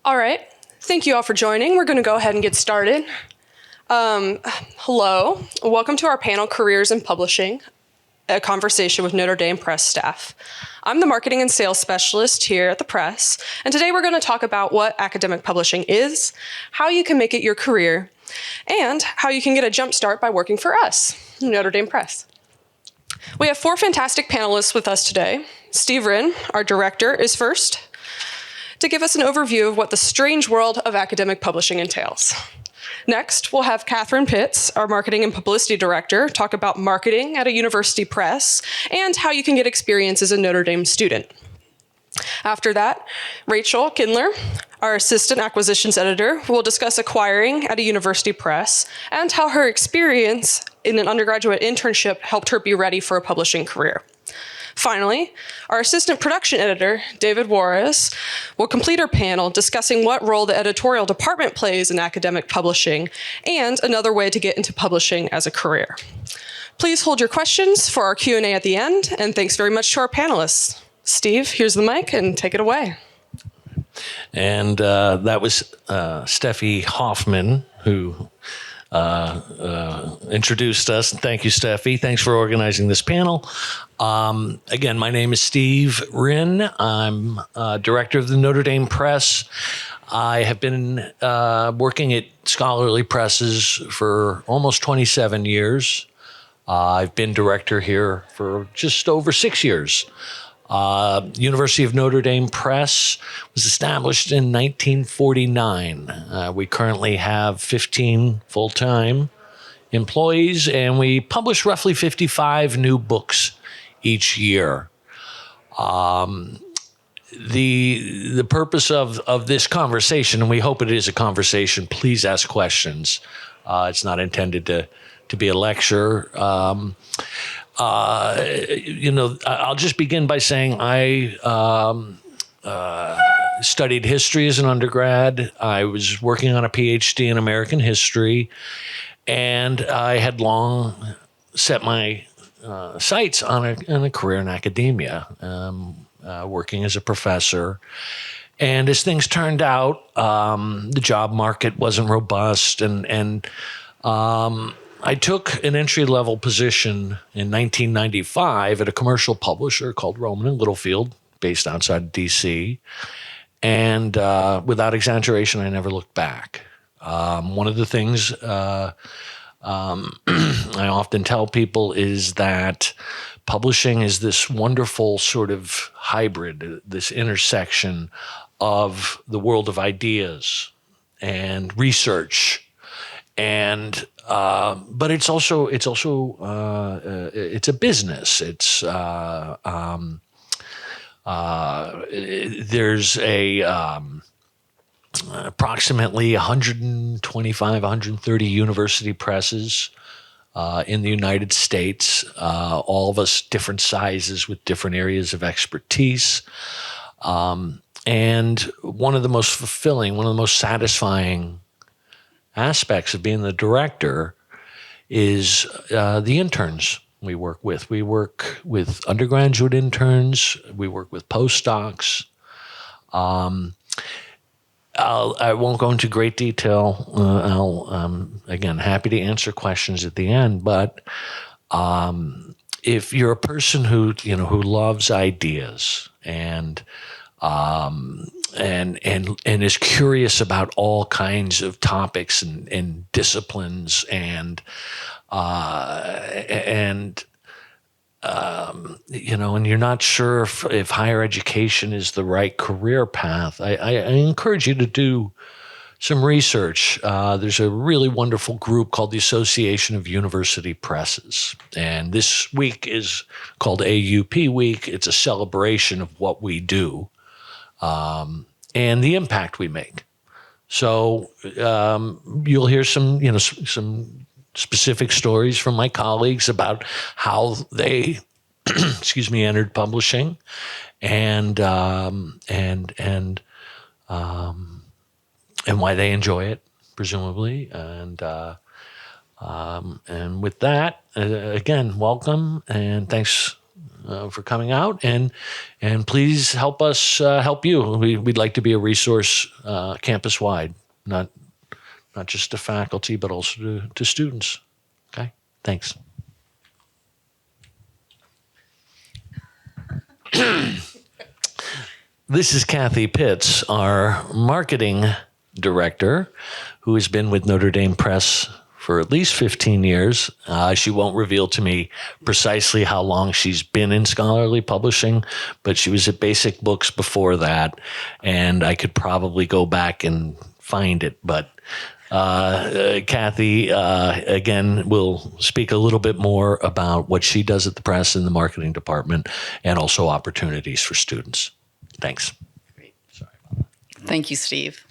All right. Thank you all for joining. We're going to go ahead and get started. Hello. Welcome to our panel, Careers in Publishing, a conversation with Notre Dame Press staff. I'm the marketing and sales specialist here at the Press, and today we're going to talk about what academic publishing is, how you can make it your career, and how you can get a jump start by working for us, Notre Dame Press. We have four fantastic panelists with us today. Steve Rinn, our director, is first to give us an overview of what the strange world of academic publishing entails. Next, we'll have Catherine Pitts, our marketing and publicity director, talk about marketing at a university press and how you can get experience as a Notre Dame student. After that, Rachel Kindler, our assistant acquisitions editor, will discuss acquiring at a university press and how her experience in an undergraduate internship helped her be ready for a publishing career. Finally, our assistant production editor, David Juarez, will complete our panel discussing what role the editorial department plays in academic publishing and another way to get into publishing as a career. Please hold your questions for our Q&A at the end, and thanks very much to our panelists. Steve, here's the mic, and take it away. And that was Steffi Hoffman, who introduced us. Thank you, Steffi. Thanks for organizing this panel. Again, my name is Steve Rinn. I'm director of the Notre Dame Press. I have been working at scholarly presses for almost 27 years. I've been director here for just over 6 years. University of Notre Dame Press was established in 1949. We currently have 15 full-time employees, and we publish roughly 55 new books each year. The purpose of this conversation, and we hope it is a conversation, please ask questions. It's not intended to be a lecture. I'll just begin by saying I studied history as an undergrad. I was working on a PhD in American history, and I had long set my sights on a career in academia, working as a professor. And as things turned out, the job market wasn't robust, and I took an entry-level position in 1995 at a commercial publisher called Rowman & Littlefield, based outside of D.C., and without exaggeration, I never looked back. One of the things I often tell people is that publishing is this wonderful sort of hybrid, this intersection of the world of ideas and research, and but it's also it's a business. It's there's approximately 125, 130 university presses in the United States, all of us different sizes with different areas of expertise. And one of the most fulfilling, one of the most satisfying aspects of being the director is the interns we work with. We work with undergraduate interns. We work with postdocs. I won't go into great detail. Again, happy to answer questions at the end. But if you're a person who loves ideas and is curious about all kinds of topics and disciplines and you're not sure if higher education is the right career path, I encourage you to do some research. There's a really wonderful group called the Association of University Presses. And this week is called AUP Week. It's a celebration of what we do and the impact we make. So you'll hear some specific stories from my colleagues about how they, entered publishing, and why they enjoy it, presumably, and with that, again, welcome, and thanks for coming out, and please help us help you. We'd like to be a resource campus wide, not just to faculty, but also to students. Okay, thanks. This is Kathy Pitts, our marketing director, who has been with Notre Dame Press for at least 15 years. She won't reveal to me precisely how long she's been in scholarly publishing, but she was at Basic Books before that, and I could probably go back and find it. But Kathy, again, will speak a little bit more about what she does at the press in the marketing department and also opportunities for students. Thanks. Great. Sorry about that. Thank you, Steve.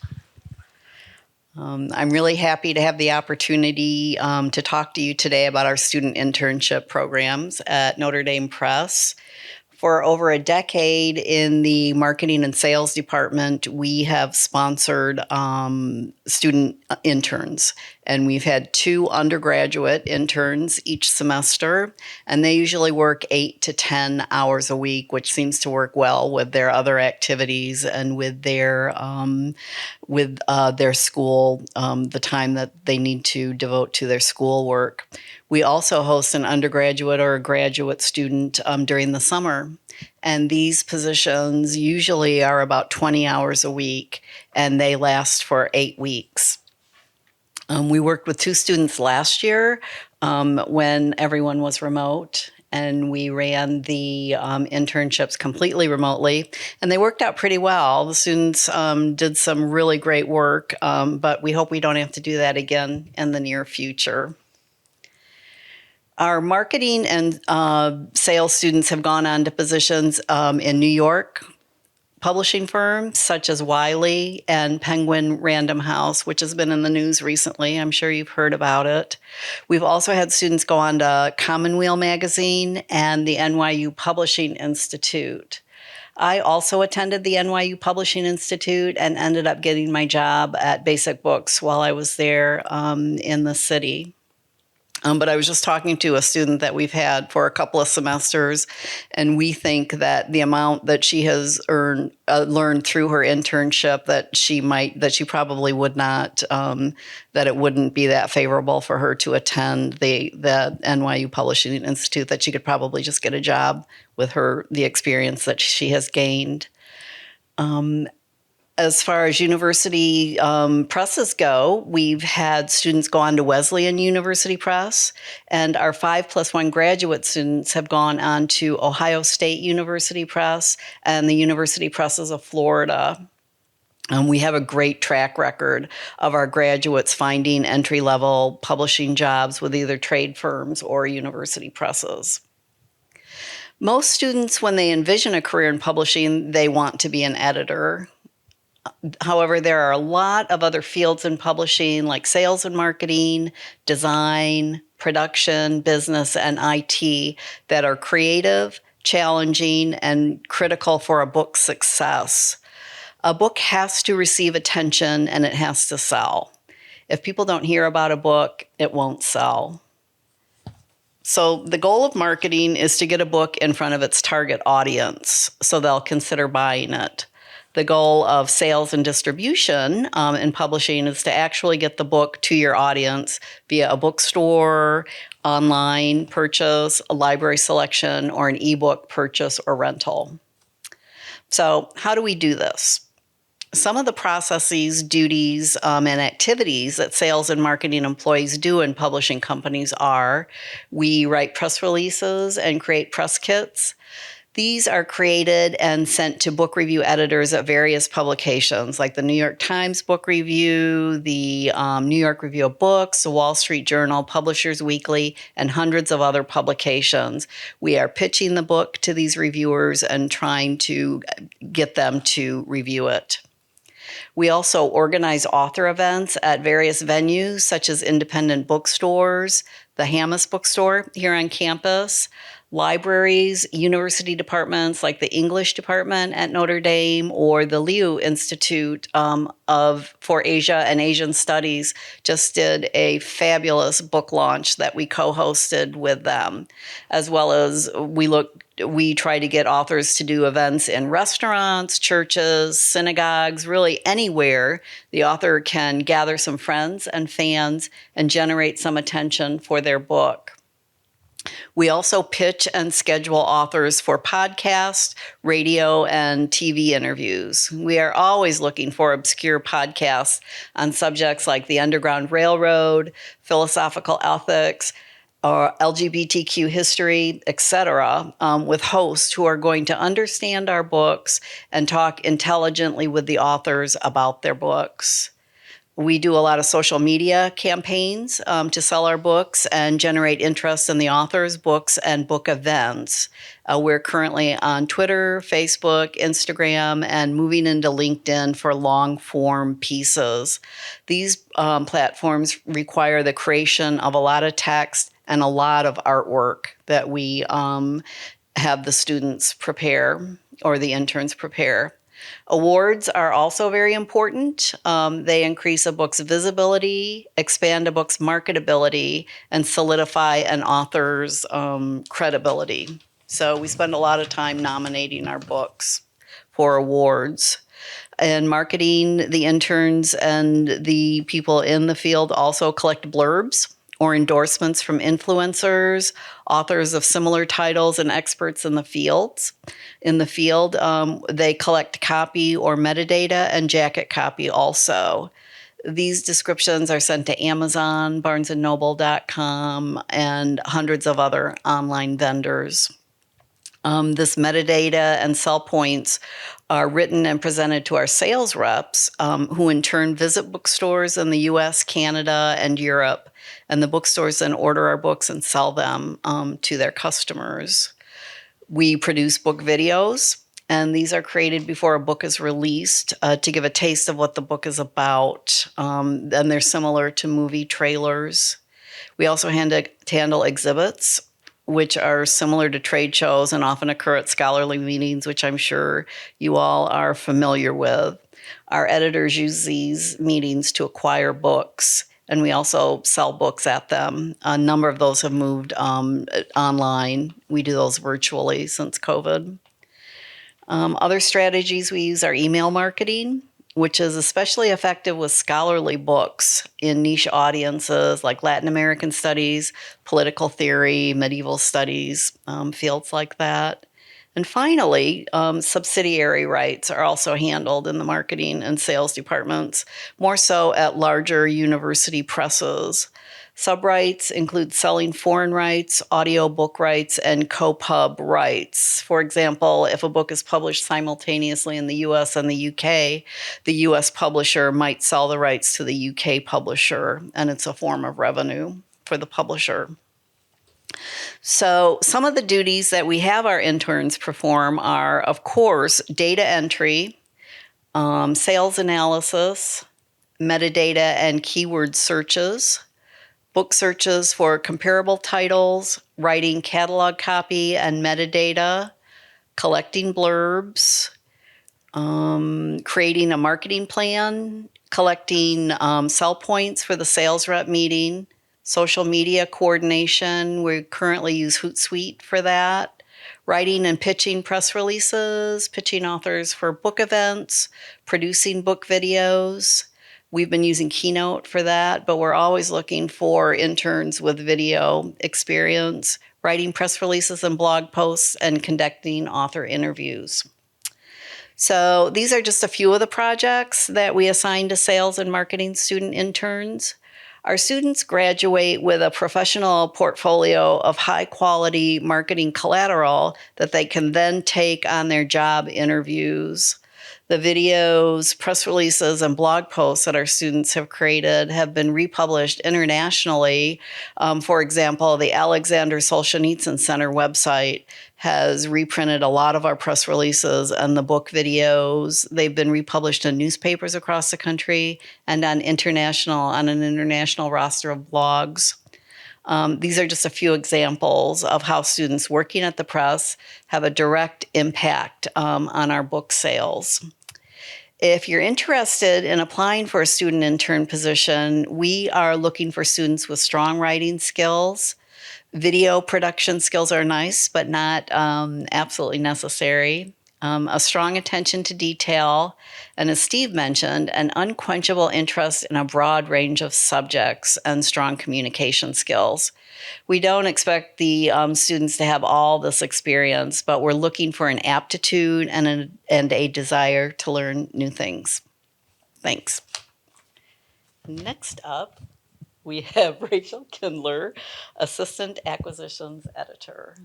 I'm really happy to have the opportunity to talk to you today about our student internship programs at Notre Dame Press. For over a decade in the marketing and sales department, we have sponsored student interns, and we've had 2 undergraduate interns each semester, and they usually work 8 to 10 hours a week, which seems to work well with their other activities and with their school, the time that they need to devote to their schoolwork. We also host an undergraduate or a graduate student during the summer. And these positions usually are about 20 hours a week, and they last for 8 weeks. We worked with 2 students last year when everyone was remote, and we ran the internships completely remotely, and they worked out pretty well. The students did some really great work, but we hope we don't have to do that again in the near future. Our marketing and sales students have gone on to positions in New York publishing firms such as Wiley and Penguin Random House, which has been in the news recently. I'm sure you've heard about it. We've also had students go on to Commonweal Magazine and the NYU Publishing Institute. I also attended the NYU Publishing Institute and ended up getting my job at Basic Books while I was there in the city. But I was just talking to a student that we've had for a couple of semesters, and we think that the amount that she has learned through her internship that she probably would not, that it wouldn't be that favorable for her to attend the NYU Publishing Institute, that she could probably just get a job with the experience that she has gained. As far as university presses go, we've had students go on to Wesleyan University Press, and our 5+1 graduate students have gone on to Ohio State University Press and the University Presses of Florida. We have a great track record of our graduates finding entry-level publishing jobs with either trade firms or university presses. Most students, when they envision a career in publishing, they want to be an editor. However, there are a lot of other fields in publishing like sales and marketing, design, production, business, and IT that are creative, challenging, and critical for a book's success. A book has to receive attention and it has to sell. If people don't hear about a book, it won't sell. So the goal of marketing is to get a book in front of its target audience so they'll consider buying it. The goal of sales and distribution in publishing is to actually get the book to your audience via a bookstore, online purchase, a library selection, or an ebook purchase or rental. So how do we do this? Some of the processes, duties, and activities that sales and marketing employees do in publishing companies are: we write press releases and create press kits. These are created and sent to book review editors at various publications like the New York Times Book Review, the New York Review of Books, the Wall Street Journal, Publishers Weekly, and hundreds of other publications. We are pitching the book to these reviewers and trying to get them to review it. We also organize author events at various venues such as independent bookstores, the Hammes bookstore here on campus, Libraries, university departments like the English department at Notre Dame or the Nyu Institute for Asia and Asian Studies just did a fabulous book launch that we co-hosted with them, as well as we try to get authors to do events in restaurants, churches, synagogues, really anywhere the author can gather some friends and fans and generate some attention for their book. We also pitch and schedule authors for podcasts, radio, and TV interviews. We are always looking for obscure podcasts on subjects like the Underground Railroad, philosophical ethics, or LGBTQ history, etc., with hosts who are going to understand our books and talk intelligently with the authors about their books. We do a lot of social media campaigns to sell our books and generate interest in the authors, books, and book events. We're currently on Twitter, Facebook, Instagram, and moving into LinkedIn for long-form pieces. These platforms require the creation of a lot of text and a lot of artwork that we have the students prepare or the interns prepare. Awards are also very important. They increase a book's visibility, expand a book's marketability, and solidify an author's credibility. So we spend a lot of time nominating our books for awards. And marketing, the interns and the people in the field also collect blurbs or endorsements from influencers, authors of similar titles, and experts in the field. They collect copy or metadata and jacket copy also. These descriptions are sent to Amazon, BarnesandNoble.com, and hundreds of other online vendors. This metadata and sell points are written and presented to our sales reps, who in turn visit bookstores in the US, Canada, and Europe. And the bookstores then order our books and sell them to their customers. We produce book videos, and these are created before a book is released to give a taste of what the book is about. And they're similar to movie trailers. We also handle exhibits, which are similar to trade shows and often occur at scholarly meetings, which I'm sure you all are familiar with. Our editors use these meetings to acquire books, and we also sell books at them. A number of those have moved online. We do those virtually since COVID. Other strategies we use are email marketing, which is especially effective with scholarly books in niche audiences like Latin American studies, political theory, medieval studies, fields like that. And finally, subsidiary rights are also handled in the marketing and sales departments, more so at larger university presses. Subrights include selling foreign rights, audiobook rights, and co-pub rights. For example, if a book is published simultaneously in the US and the UK, the US publisher might sell the rights to the UK publisher, and it's a form of revenue for the publisher. So some of the duties that we have our interns perform are, of course, data entry, sales analysis, metadata and keyword searches, book searches for comparable titles, writing catalog copy and metadata, collecting blurbs, creating a marketing plan, collecting sell points for the sales rep meeting, social media coordination. We currently use Hootsuite for that. Writing and pitching press releases, pitching authors for book events, producing book videos. We've been using Keynote for that, but we're always looking for interns with video experience, writing press releases and blog posts, and conducting author interviews. So these are just a few of the projects that we assign to sales and marketing student interns. Our students graduate with a professional portfolio of high-quality marketing collateral that they can then take on their job interviews. The videos, press releases, and blog posts that our students have created have been republished internationally. For example, the Alexander Solzhenitsyn Center website has reprinted a lot of our press releases and the book videos. They've been republished in newspapers across the country and on an international roster of blogs. These are just a few examples of how students working at the press have a direct impact on our book sales. If you're interested in applying for a student intern position, we are looking for students with strong writing skills. Video production skills are nice, but not absolutely necessary. A strong attention to detail, and as Steve mentioned, an unquenchable interest in a broad range of subjects and strong communication skills. We don't expect the students to have all this experience, but we're looking for an aptitude and a desire to learn new things. Thanks. Next up, we have Rachel Kindler, Assistant Acquisitions Editor.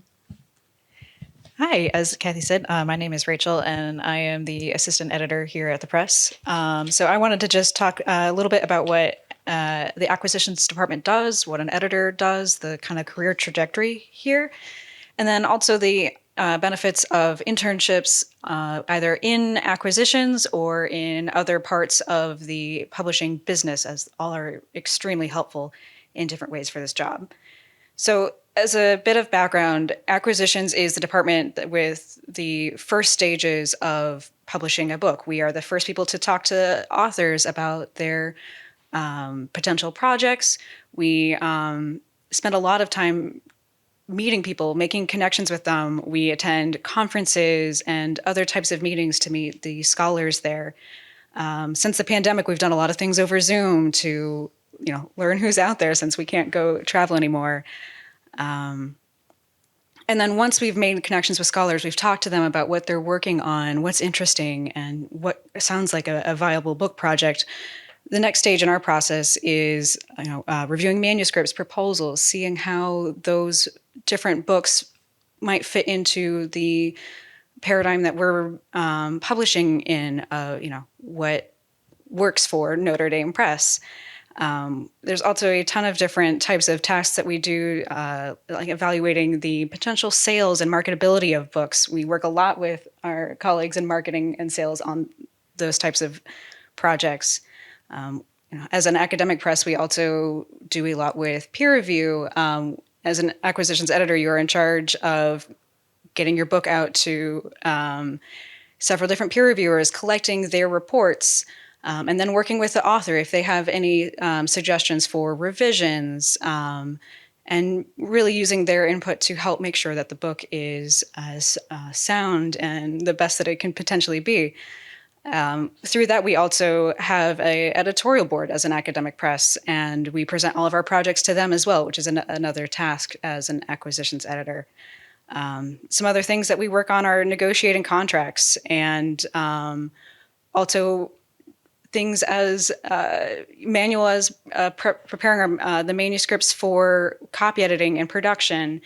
Hi, as Kathy said, my name is Rachel, and I am the assistant editor here at the press. So I wanted to just talk a little bit about what the acquisitions department does, what an editor does, the kind of career trajectory here, and then also the benefits of internships, either in acquisitions or in other parts of the publishing business, as all are extremely helpful in different ways for this job. So as a bit of background, acquisitions is the department with the first stages of publishing a book. We are the first people to talk to authors about their potential projects. We spend a lot of time meeting people, making connections with them. We attend conferences and other types of meetings to meet the scholars there. Since the pandemic, we've done a lot of things over Zoom to learn who's out there since we can't go travel anymore. And then once we've made connections with scholars, we've talked to them about what they're working on, what's interesting, and what sounds like a viable book project. The next stage in our process is reviewing manuscripts, proposals, seeing how those different books might fit into the paradigm that we're publishing in, what works for Notre Dame Press. There's also a ton of different types of tasks that we do, like evaluating the potential sales and marketability of books. We work a lot with our colleagues in marketing and sales on those types of projects. As an academic press, we also do a lot with peer review. As an acquisitions editor, you're in charge of getting your book out to several different peer reviewers, collecting their reports, and then working with the author if they have any suggestions for revisions, and really using their input to help make sure that the book is as sound and the best that it can potentially be. Through that, we also have an editorial board as an academic press, and we present all of our projects to them as well, which is another task as an acquisitions editor. Some other things that we work on are negotiating contracts and also things as manual as preparing the manuscripts for copy editing and production.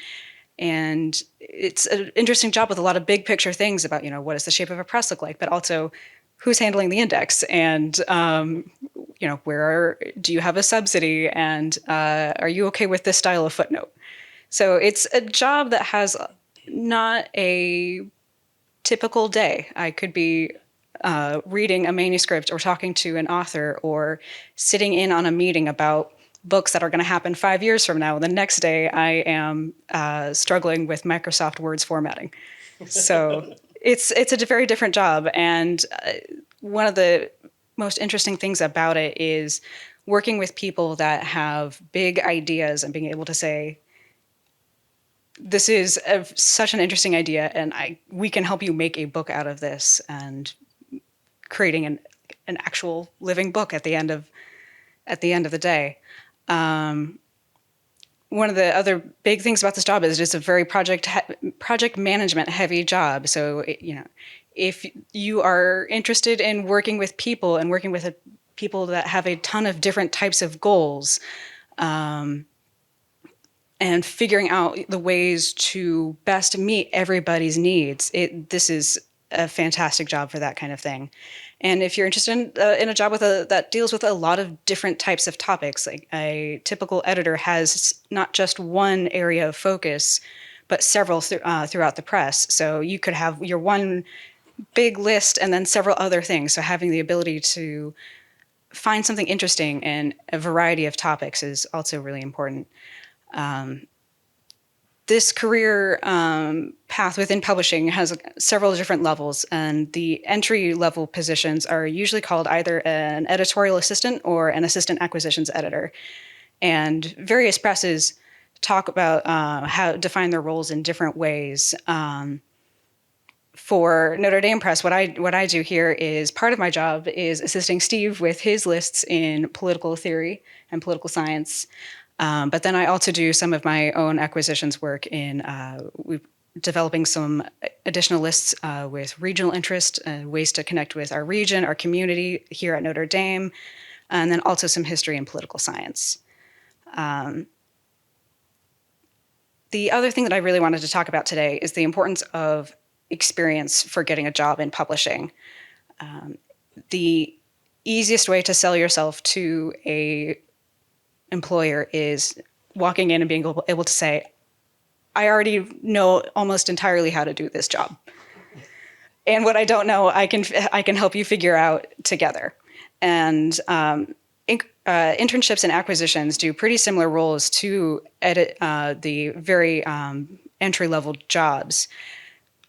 And it's an interesting job with a lot of big picture things about, what does the shape of a press look like, but also who's handling the index and, do you have a subsidy and are you okay with this style of footnote? So it's a job that has not a typical day. I could be reading a manuscript or talking to an author or sitting in on a meeting about books that are going to happen 5 years from now. The next day I am struggling with Microsoft Word's formatting. So it's a very different job. And one of the most interesting things about it is working with people that have big ideas and being able to say, this is such an interesting idea, and we can help you make a book out of this, and creating an actual living book at the end of the day. One of the other big things about this job is it's a very project management heavy job. So, if you are interested in working with people and working with people that have a ton of different types of goals, and figuring out the ways to best meet everybody's needs, this is a fantastic job for that kind of thing. And if you're interested in a job that deals with a lot of different types of topics, like a typical editor has not just one area of focus, but several throughout the press. So you could have your one big list and then several other things. So having the ability to find something interesting in a variety of topics is also really important. This career path within publishing has several different levels, and the entry-level positions are usually called either an editorial assistant or an assistant acquisitions editor. And various presses talk about how to define their roles in different ways. For Notre Dame Press, what I do here is part of my job is assisting Steve with his lists in political theory and political science. But then I also do some of my own acquisitions work in developing some additional lists with regional interest, ways to connect with our region, our community here at Notre Dame, and then also some history and political science. The other thing that I really wanted to talk about today is the importance of experience for getting a job in publishing. The easiest way to sell yourself to a employer is walking in and being able to say, I already know almost entirely how to do this job. And what I don't know, I can help you figure out together. And internships and acquisitions do pretty similar roles to the very entry-level jobs.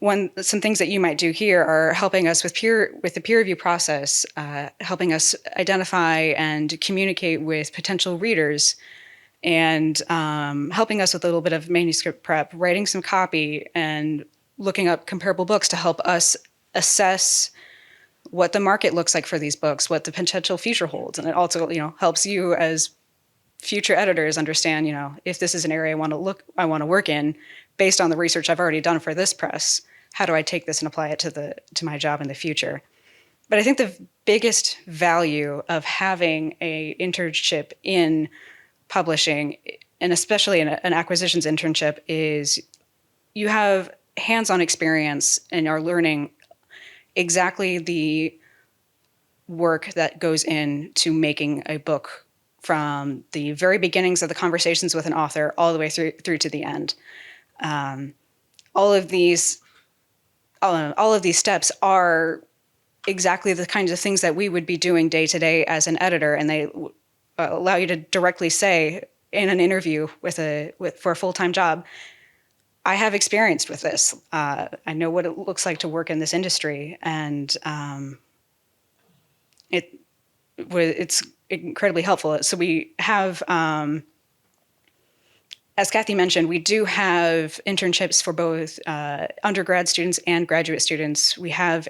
Some things that you might do here are helping us with the peer review process, helping us identify and communicate with potential readers, and helping us with a little bit of manuscript prep, writing some copy, and looking up comparable books to help us assess what the market looks like for these books, what the potential future holds. And it also, helps you as future editors understand, if this is an area I want to work in, based on the research I've already done for this press, how do I take this and apply it to my job in the future? But I think the biggest value of having an internship in publishing, and especially an acquisitions internship, is you have hands-on experience and are learning exactly the work that goes into making a book, from the very beginnings of the conversations with an author all the way through to the end. All of these steps are exactly the kinds of things that we would be doing day to day as an editor, and they allow you to directly say in an interview for a full-time job, I have experience with this. I know what it looks like to work in this industry, and it's incredibly helpful. So we have, as Kathy mentioned, we do have internships for both undergrad students and graduate students. We have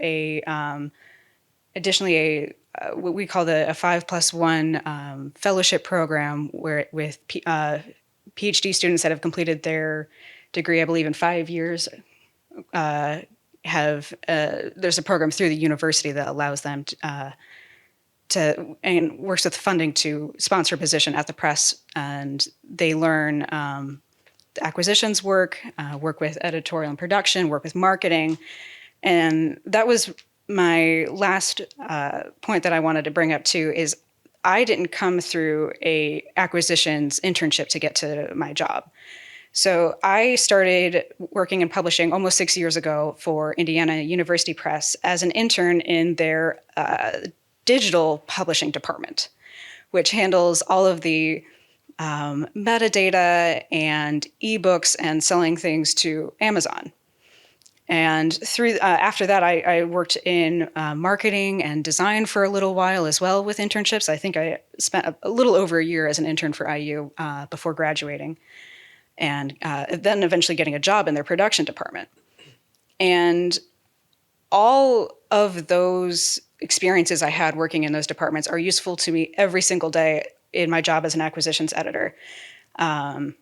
additionally what we call a 5+1 fellowship program with PhD students that have completed their degree, I believe, in 5 years. There's a program through the university that allows them and works with funding to sponsor a position at the press, and they learn acquisitions work with editorial and production, work with marketing. And that was my last point that I wanted to bring up too, is I didn't come through a acquisitions internship to get to my job. So I started working in publishing almost 6 years ago for Indiana University Press as an intern in their digital publishing department, which handles all of the metadata and ebooks and selling things to Amazon. And after that, I worked in marketing and design for a little while as well with internships. I think I spent a little over a year as an intern for IU before graduating, and then eventually getting a job in their production department. And all of those experiences I had working in those departments are useful to me every single day in my job as an acquisitions editor. One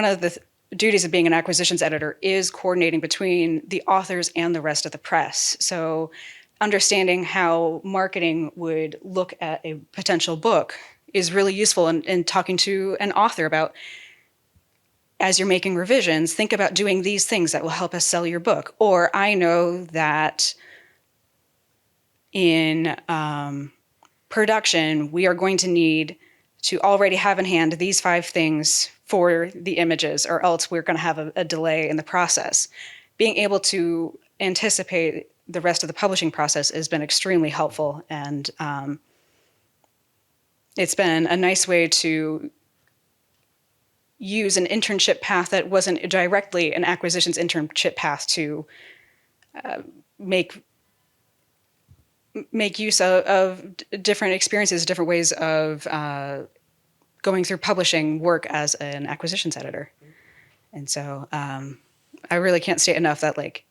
of the duties of being an acquisitions editor is coordinating between the authors and the rest of the press. So understanding how marketing would look at a potential book is really useful in talking to an author about, as you're making revisions, think about doing these things that will help us sell your book. Or I know that in production, we are going to need to already have in hand these 5 things for the images, or else we're going to have a delay in the process. Being able to anticipate the rest of the publishing process has been extremely helpful, and it's been a nice way to use an internship path that wasn't directly an acquisitions internship path to make use of different experiences, different ways of going through publishing work as an acquisitions editor. And so I really can't state enough that like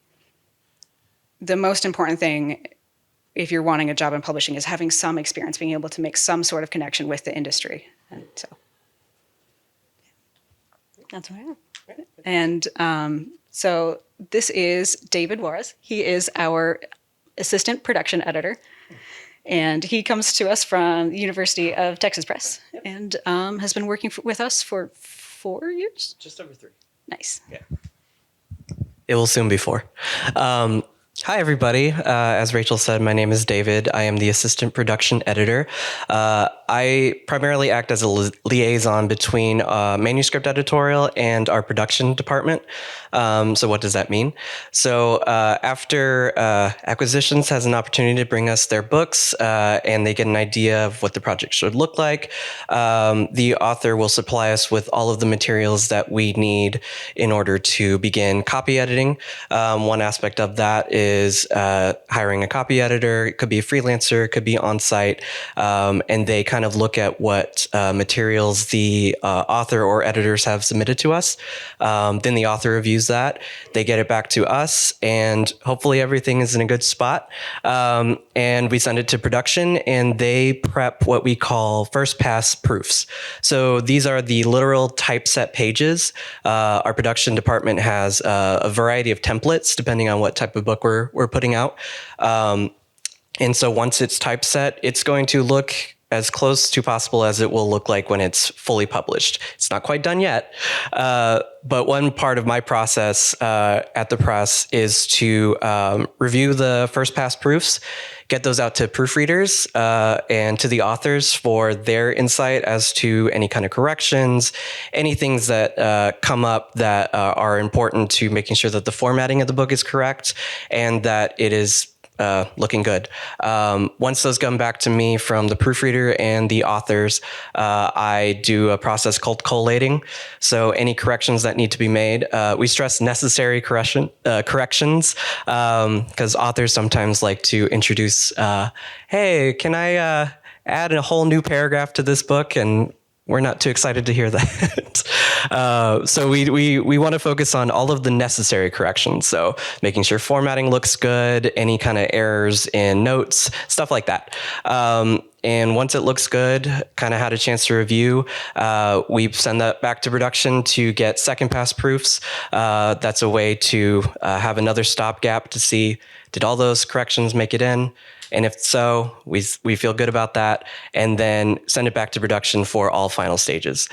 the most important thing if you're wanting a job in publishing is having some experience, being able to make some sort of connection with the industry. And so that's what I have. And so this is David Juarez. He is our assistant production editor. And he comes to us from the University of Texas Press and has been working with us for 4 years? Just over 3. Nice. Yeah. It will soon be 4. Hi, everybody. As Rachel said, my name is David. I am the assistant production editor. I primarily act as a liaison between manuscript editorial and our production department. So what does that mean? So after Acquisitions has an opportunity to bring us their books and they get an idea of what the project should look like, the author will supply us with all of the materials that we need in order to begin copy editing. One aspect of that is hiring a copy editor. It could be a freelancer, it could be on-site, and they kind of look at what materials the author or editors have submitted to us. Then the author reviews that. They get it back to us, and hopefully everything is in a good spot. And we send it to production, and they prep what we call first pass proofs. So these are the literal typeset pages. Our production department has a variety of templates depending on what type of book we're putting out. And so once it's typeset, it's going to look as close to possible as it will look like when it's fully published. It's not quite done yet, but one part of my process at the press is to review the first pass proofs, get those out to proofreaders and to the authors for their insight as to any kind of corrections, any things that come up that are important to making sure that the formatting of the book is correct and that it is looking good. Once those come back to me from the proofreader and the authors, I do a process called collating. So any corrections that need to be made, we stress necessary corrections because authors sometimes like to introduce, hey, can I add a whole new paragraph to this book? And we're not too excited to hear that. So we want to focus on all of the necessary corrections. So making sure formatting looks good, any kind of errors in notes, stuff like that. And once it looks good, kind of had a chance to review, we send that back to production to get second pass proofs. That's a way to have another stopgap to see, did all those corrections make it in? And if so, we feel good about that, and then send it back to production for all final stages.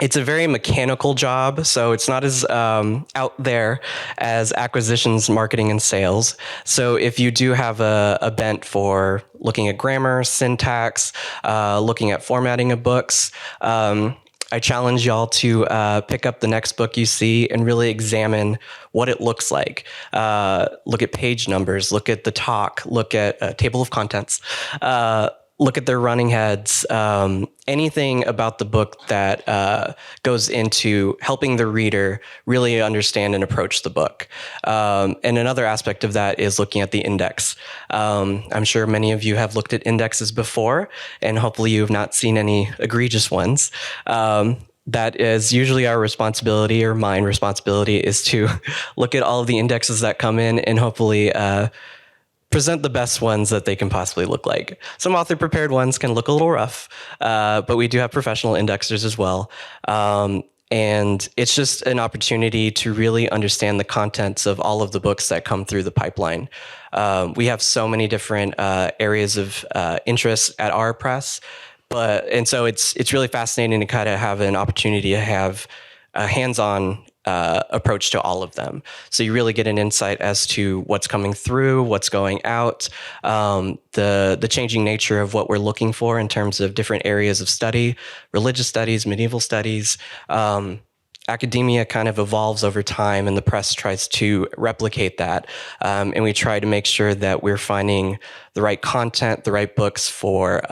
It's a very mechanical job, so it's not as out there as acquisitions, marketing, and sales. So if you do have a bent for looking at grammar, syntax, looking at formatting of books, I challenge y'all to pick up the next book you see and really examine what it looks like. Look at page numbers, look at the talk, look at a table of contents, look at their running heads, anything about the book that goes into helping the reader really understand and approach the book. And another aspect of that is looking at the index. I'm sure many of you have looked at indexes before, and hopefully you have not seen any egregious ones. That is usually our responsibility, or mine responsibility, is to look at all of the indexes that come in and hopefully present the best ones that they can possibly look like. Some author prepared ones can look a little rough, but we do have professional indexers as well. And it's just an opportunity to really understand the contents of all of the books that come through the pipeline. We have so many different areas of interest at our press, and so it's really fascinating to kind of have an opportunity to have a hands-on approach to all of them. So you really get an insight as to what's coming through, what's going out, the changing nature of what we're looking for in terms of different areas of study, religious studies, medieval studies. Academia kind of evolves over time, and the press tries to replicate that. And we try to make sure that we're finding the right content, the right books for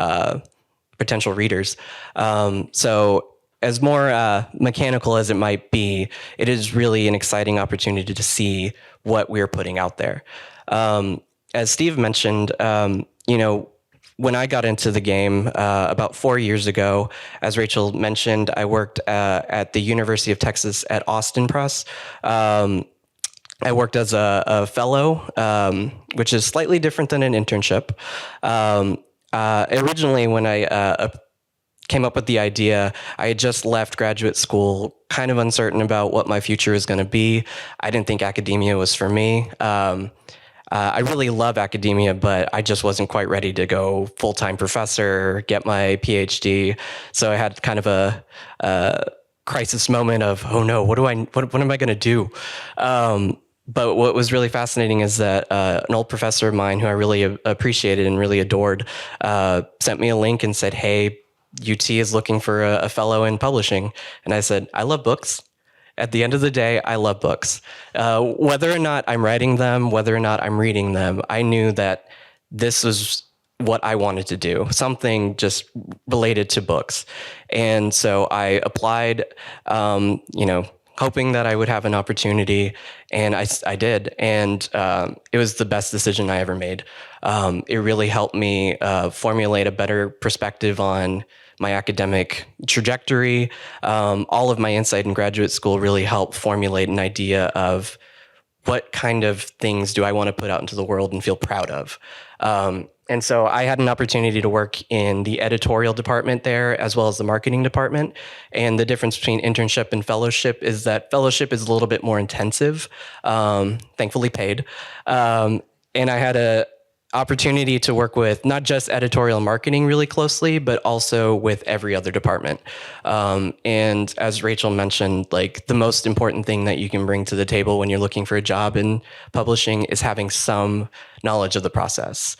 potential readers. So as more mechanical as it might be, it is really an exciting opportunity to see what we're putting out there. As Steve mentioned, when I got into the game about 4 years ago, as Rachel mentioned, I worked at the University of Texas at Austin Press. I worked as a fellow, which is slightly different than an internship. Originally, when I came up with the idea, I had just left graduate school, kind of uncertain about what my future was going to be. I didn't think academia was for me. I really love academia, but I just wasn't quite ready to go full-time professor, get my PhD. So I had kind of a crisis moment of, oh no, what am I going to do? But what was really fascinating is that an old professor of mine who I really appreciated and really adored sent me a link and said, hey, UT is looking for a fellow in publishing. And I said, I love books. At the end of the day, I love books. Whether or not I'm writing them, whether or not I'm reading them, I knew that this was what I wanted to do, something just related to books. And so I applied, hoping that I would have an opportunity, and I did. And it was the best decision I ever made. It really helped me formulate a better perspective on my academic trajectory. All of my insight in graduate school really helped formulate an idea of what kind of things do I want to put out into the world and feel proud of. And so I had an opportunity to work in the editorial department there, as well as the marketing department. And the difference between internship and fellowship is that fellowship is a little bit more intensive, thankfully paid. And I had a opportunity to work with not just editorial marketing really closely, but also with every other department. And as Rachel mentioned, like the most important thing that you can bring to the table when you're looking for a job in publishing is having some knowledge of the process.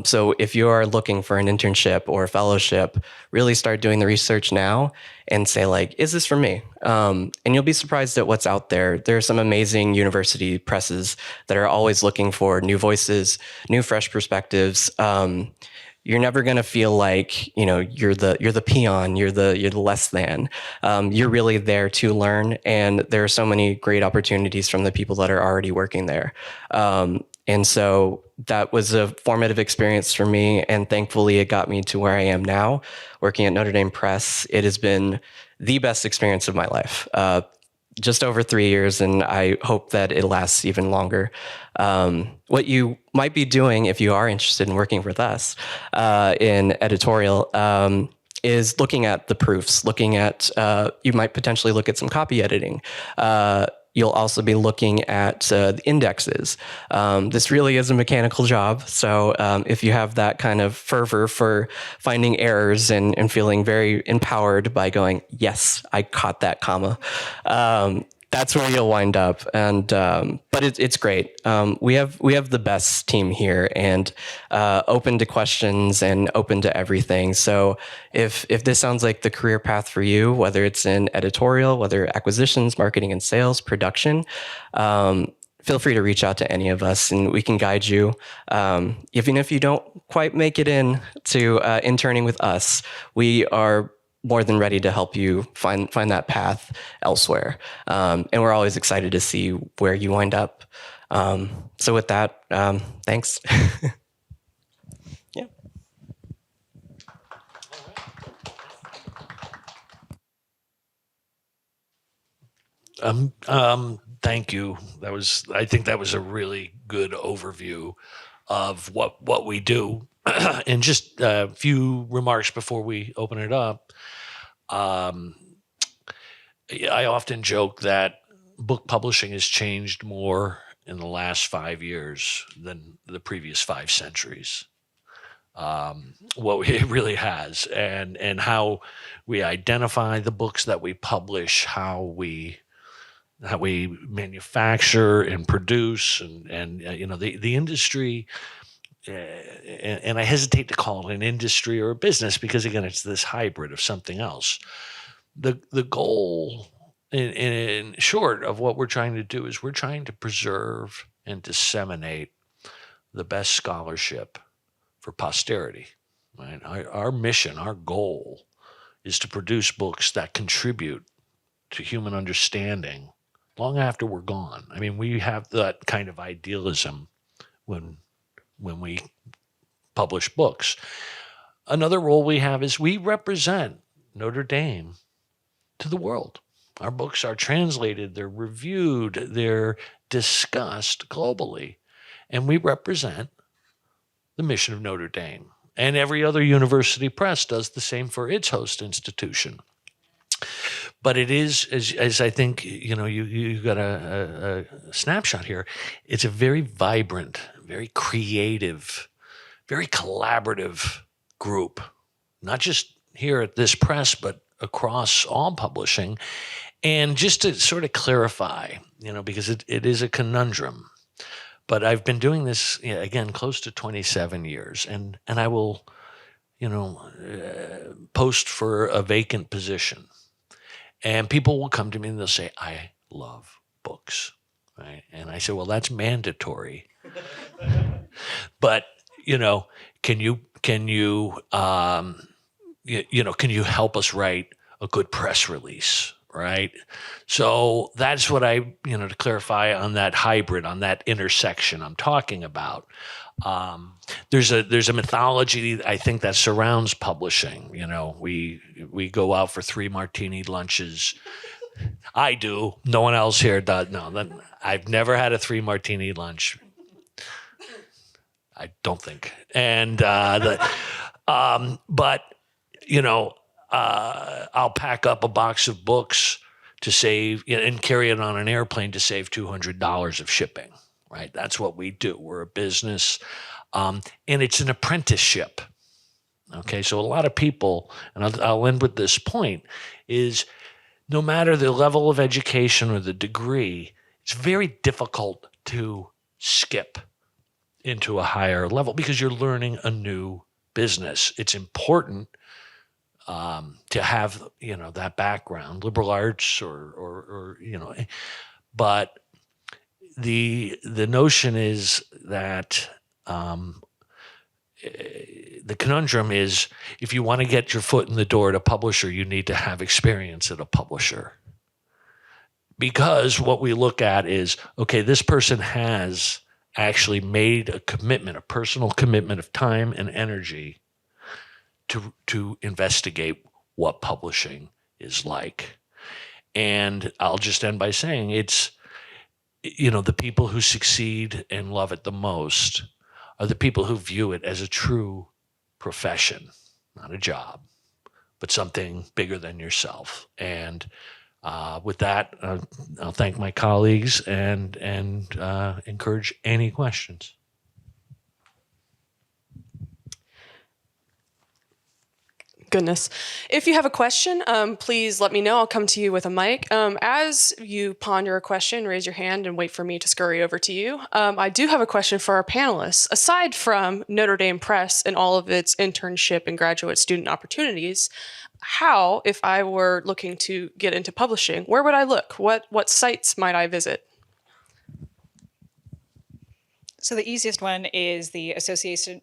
So if you are looking for an internship or a fellowship, really start doing the research now and say like, is this for me? And you'll be surprised at what's out there. There are some amazing university presses that are always looking for new voices, new fresh perspectives. You're never going to feel like, you're the peon, you're the less than. You're really there to learn, and there are so many great opportunities from the people that are already working there. And so that was a formative experience for me, and thankfully it got me to where I am now, working at Notre Dame Press. It has been the best experience of my life. Just over 3 years, and I hope that it lasts even longer. What you might be doing if you are interested in working with us in editorial is looking at the proofs, looking at, you might potentially look at some copy editing. You'll also be looking at the indexes. This really is a mechanical job. So if you have that kind of fervor for finding errors and feeling very empowered by going, yes, I caught that comma, that's where you'll wind up. And but it's great. We have the best team here, and open to questions and open to everything. So if this sounds like the career path for you, whether it's in editorial, whether acquisitions, marketing and sales, production, feel free to reach out to any of us, and we can guide you. Even if you don't quite make it in to interning with us, we are more than ready to help you find that path elsewhere. And we're always excited to see where you wind up. So with that, thanks. Yeah. Thank you. I think that was a really good overview of what we do. And just a few remarks before we open it up. I often joke that book publishing has changed more in the last 5 years than the previous 5 centuries. It really has, and how we identify the books that we publish, how we manufacture and produce, and the industry. And I hesitate to call it an industry or a business because, again, it's this hybrid of something else. The goal, in short, of what we're trying to do is we're trying to preserve and disseminate the best scholarship for posterity. Right? Our mission, our goal, is to produce books that contribute to human understanding long after we're gone. I mean, we have that kind of idealism when we publish books. Another role we have is we represent Notre Dame to the world. Our books are translated, they're reviewed, they're discussed globally, and we represent the mission of Notre Dame. And every other university press does the same for its host institution. But it is, as I think, you got a snapshot here, it's a very vibrant, very creative, very collaborative group, not just here at this press, but across all publishing. And just to sort of clarify, because it is a conundrum, but I've been doing this, again, close to 27 years, and I will, post for a vacant position. And people will come to me and they'll say, I love books, right? And I say, well, that's mandatory. But, can you help us write a good press release, right? So that's what to clarify on that hybrid, on that intersection I'm talking about. There's a mythology, I think, that surrounds publishing. We go out for 3 martini lunches. I do. No one else here does. No, I've never had a 3 martini lunch. I don't think. And but I'll pack up a box of books to save and carry it on an airplane to save $200 of shipping. Right, that's what we do. We're a business, and it's an apprenticeship. Okay, so a lot of people, and I'll end with this point, is no matter the level of education or the degree, it's very difficult to skip into a higher level because you're learning a new business. It's important to have that background, liberal arts or but the notion is that the conundrum is if you want to get your foot in the door at a publisher, you need to have experience at a publisher. Because what we look at is, okay, this person has actually made a commitment, a personal commitment of time and energy to investigate what publishing is like. And I'll just end by saying it's, the people who succeed and love it the most are the people who view it as a true profession, not a job, but something bigger than yourself. And with that, I'll thank my colleagues and encourage any questions. Goodness. If you have a question, please let me know. I'll come to you with a mic. As you ponder a question, raise your hand and wait for me to scurry over to you. I do have a question for our panelists. Aside from Notre Dame Press and all of its internship and graduate student opportunities, how, if I were looking to get into publishing, where would I look? What sites might I visit? So the easiest one is the Association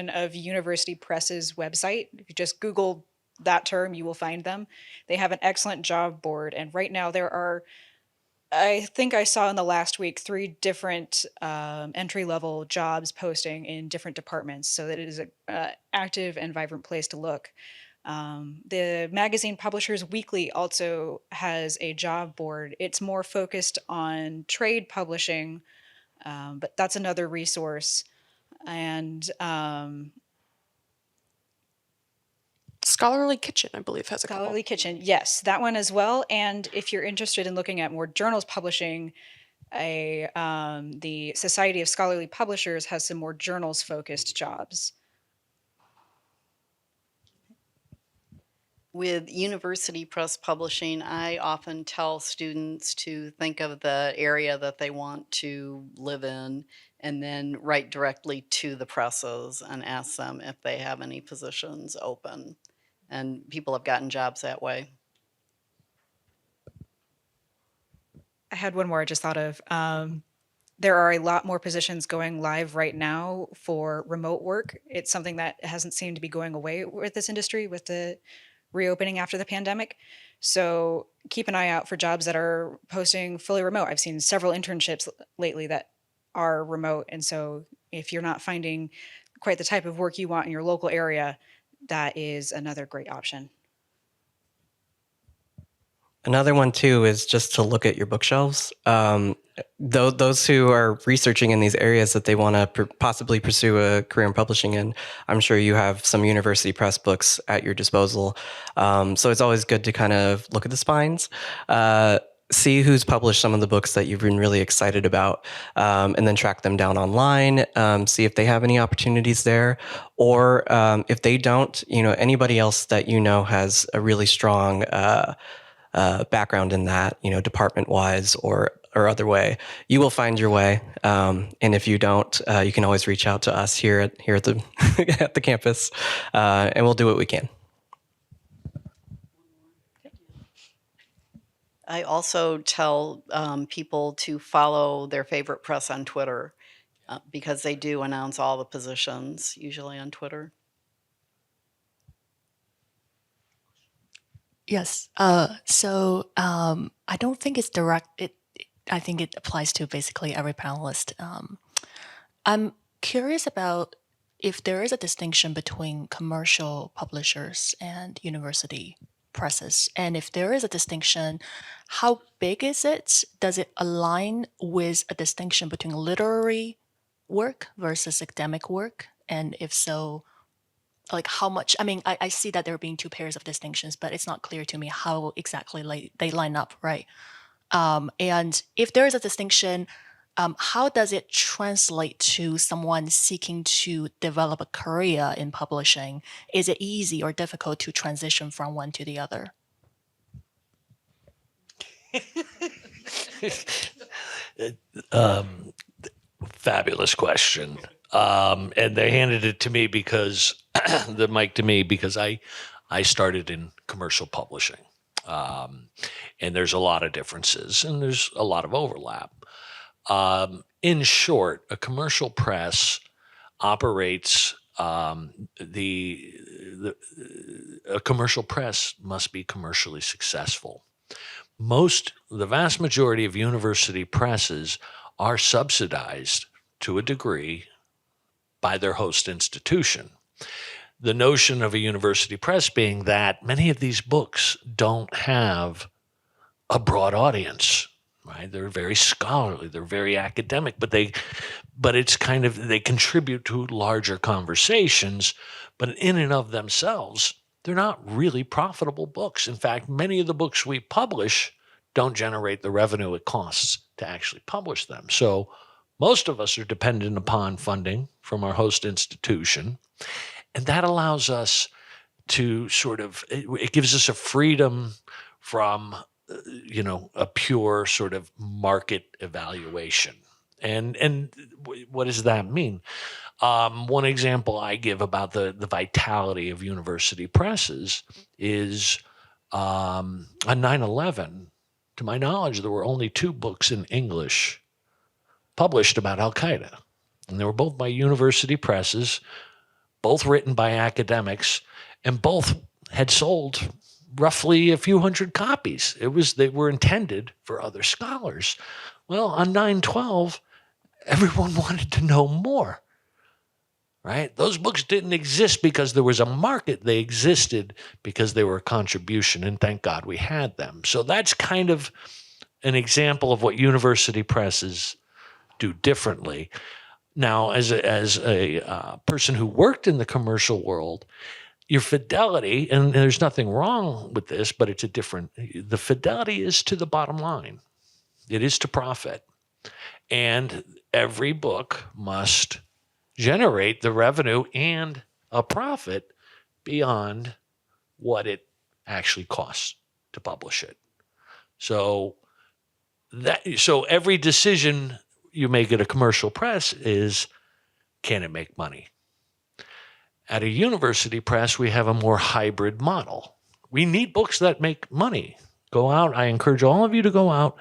of University Presses website. If you just Google that term, you will find them. They have an excellent job board. And right now there are, I think I saw in the last week, 3 different entry-level jobs posting in different departments. So that it is an active and vibrant place to look. The magazine Publishers Weekly also has a job board. It's more focused on trade publishing, but that's another resource. And Scholarly Kitchen, I believe, has a couple. Scholarly Kitchen, yes, that one as well. And if you're interested in looking at more journals publishing, the Society of Scholarly Publishers has some more journals-focused jobs. With university press publishing, I often tell students to think of the area that they want to live in and then write directly to the presses and ask them if they have any positions open. And people have gotten jobs that way. I had one more I just thought of. there are a lot more positions going live right now for remote work. It's something that hasn't seemed to be going away with this industry with the reopening after the pandemic. So keep an eye out for jobs that are posting fully remote. I've seen several internships lately that are remote. And so if you're not finding quite the type of work you want in your local area, that is another great option. Another one too is just to look at your bookshelves. Those who are researching in these areas that they want to possibly pursue a career in publishing in, I'm sure you have some university press books at your disposal. So it's always good to kind of look at the spines, see who's published some of the books that you've been really excited about, and then track them down online, see if they have any opportunities there, or if they don't, anybody else that has a really strong background in that, department-wise or other way, you will find your way. And if you don't, you can always reach out to us here at the at the campus, and we'll do what we can. I also tell people to follow their favorite press on Twitter because they do announce all the positions, usually on Twitter. Yes. So I don't think it's direct. I think it applies to basically every panelist. I'm curious about if there is a distinction between commercial publishers and university presses, and if there is a distinction, how big is it? Does it align with a distinction between literary work versus academic work? And if so, like how much? I mean, I see that there being two pairs of distinctions, but it's not clear to me how exactly they line up, right? And if there is a distinction, how does it translate to someone seeking to develop a career in publishing? Is it easy or difficult to transition from one to the other? Fabulous question. And they handed it to me because the mic to me because I started in commercial publishing. And there's a lot of differences and there's a lot of overlap. In short, a commercial press operates a commercial press must be commercially successful. The vast majority of university presses are subsidized to a degree by their host institution. The notion of a university press being that many of these books don't have a broad audience, right? They're very scholarly, they're very academic, but it's kind of, they contribute to larger conversations, but in and of themselves, they're not really profitable books. In fact, many of the books we publish don't generate the revenue it costs to actually publish them. So most of us are dependent upon funding from our host institution, and that allows us to it gives us a freedom from, a pure sort of market evaluation. And what does that mean? One example I give about the vitality of university presses is on 9/11, to my knowledge, there were only 2 books in English published about Al-Qaeda. And they were both by university presses, both written by academics, and both had sold roughly a few hundred copies. They were intended for other scholars. Well, on 9/12, everyone wanted to know more, right? Those books didn't exist because there was a market. They existed because they were a contribution, and thank God we had them. So that's kind of an example of what university presses do differently. Now, as a person who worked in the commercial world, your fidelity, and there's nothing wrong with this, but the fidelity is to the bottom line. It is to profit. And every book must generate the revenue and a profit beyond what it actually costs to publish it. So every decision you make at a commercial press is, can it make money? At a university press, we have a more hybrid model. We need books that make money. Go out. I encourage all of you to go out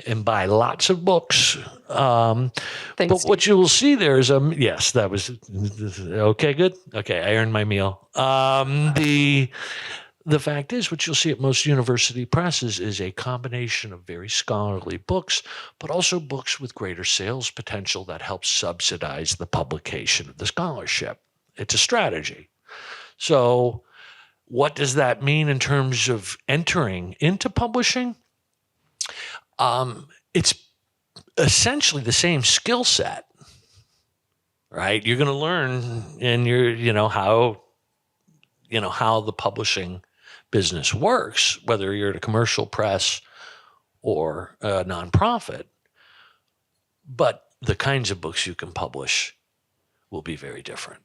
and buy lots of books. Thanks, But what you will see there is, yes, that was okay. Good. Okay, I earned my meal. The fact is, what you'll see at most university presses is a combination of very scholarly books, but also books with greater sales potential that help subsidize the publication of the scholarship. It's a strategy. So, what does that mean in terms of entering into publishing? It's essentially the same skill set, right? You're going to learn how the publishing business works, whether you're at a commercial press or a nonprofit. But the kinds of books you can publish will be very different.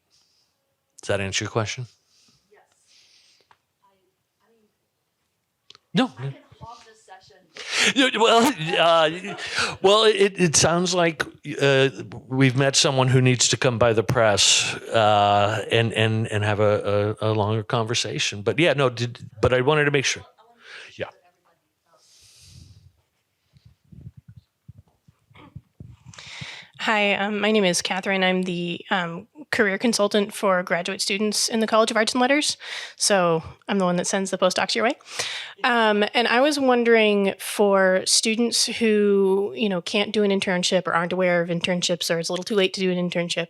Does that answer your question? Yes. No. It sounds like we've met someone who needs to come by the press and have a longer conversation. But yeah, no. But I wanted to make sure. Yeah. Hi, my name is Catherine. I'm the career consultant for graduate students in the College of Arts and Letters. So I'm the one that sends the postdocs your way. And I was wondering, for students who, can't do an internship or aren't aware of internships, or it's a little too late to do an internship,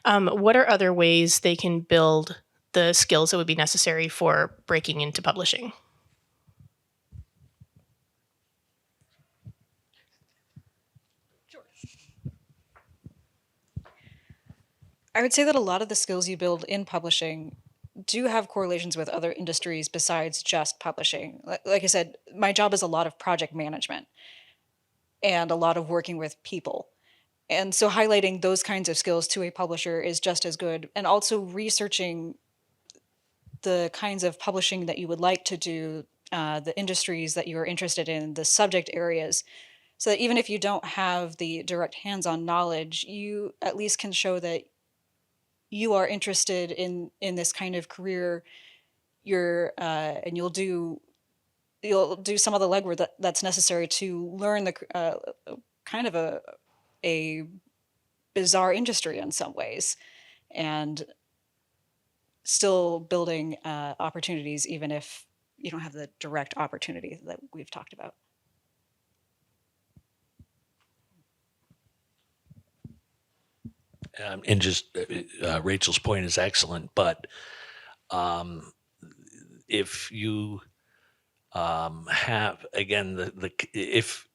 what are other ways they can build the skills that would be necessary for breaking into publishing? I would say that a lot of the skills you build in publishing do have correlations with other industries besides just publishing. Like I said, my job is a lot of project management and a lot of working with people. And so highlighting those kinds of skills to a publisher is just as good. And also researching the kinds of publishing that you would like to do, the industries that you're interested in, the subject areas, so that even if you don't have the direct hands-on knowledge, you at least can show that you are interested in this kind of career. And you'll do some of the legwork that's necessary to learn the kind of a bizarre industry in some ways, and still building opportunities even if you don't have the direct opportunity that we've talked about. And just Rachel's point is excellent, but if you have, again, if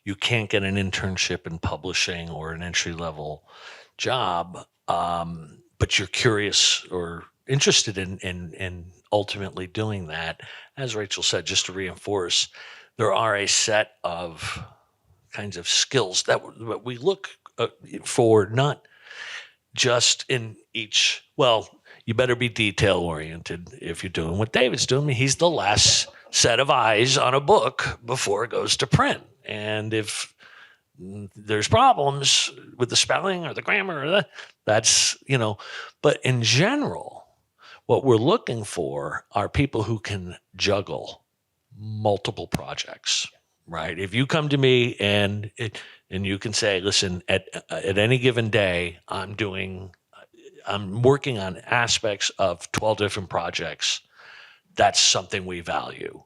you can't get an internship in publishing or an entry level job, but you're curious or interested in ultimately doing that, as Rachel said, just to reinforce, there are a set of kinds of skills that we look for, not just in each. Well, you better be detail oriented if you're doing what David's doing. He's the last set of eyes on a book before it goes to print. And if there's problems with the spelling or the grammar, or that's, but in general, what we're looking for are people who can juggle multiple projects, right? If you come to me and you can say, listen, at any given day, I'm working on aspects of 12 different projects. That's something we value.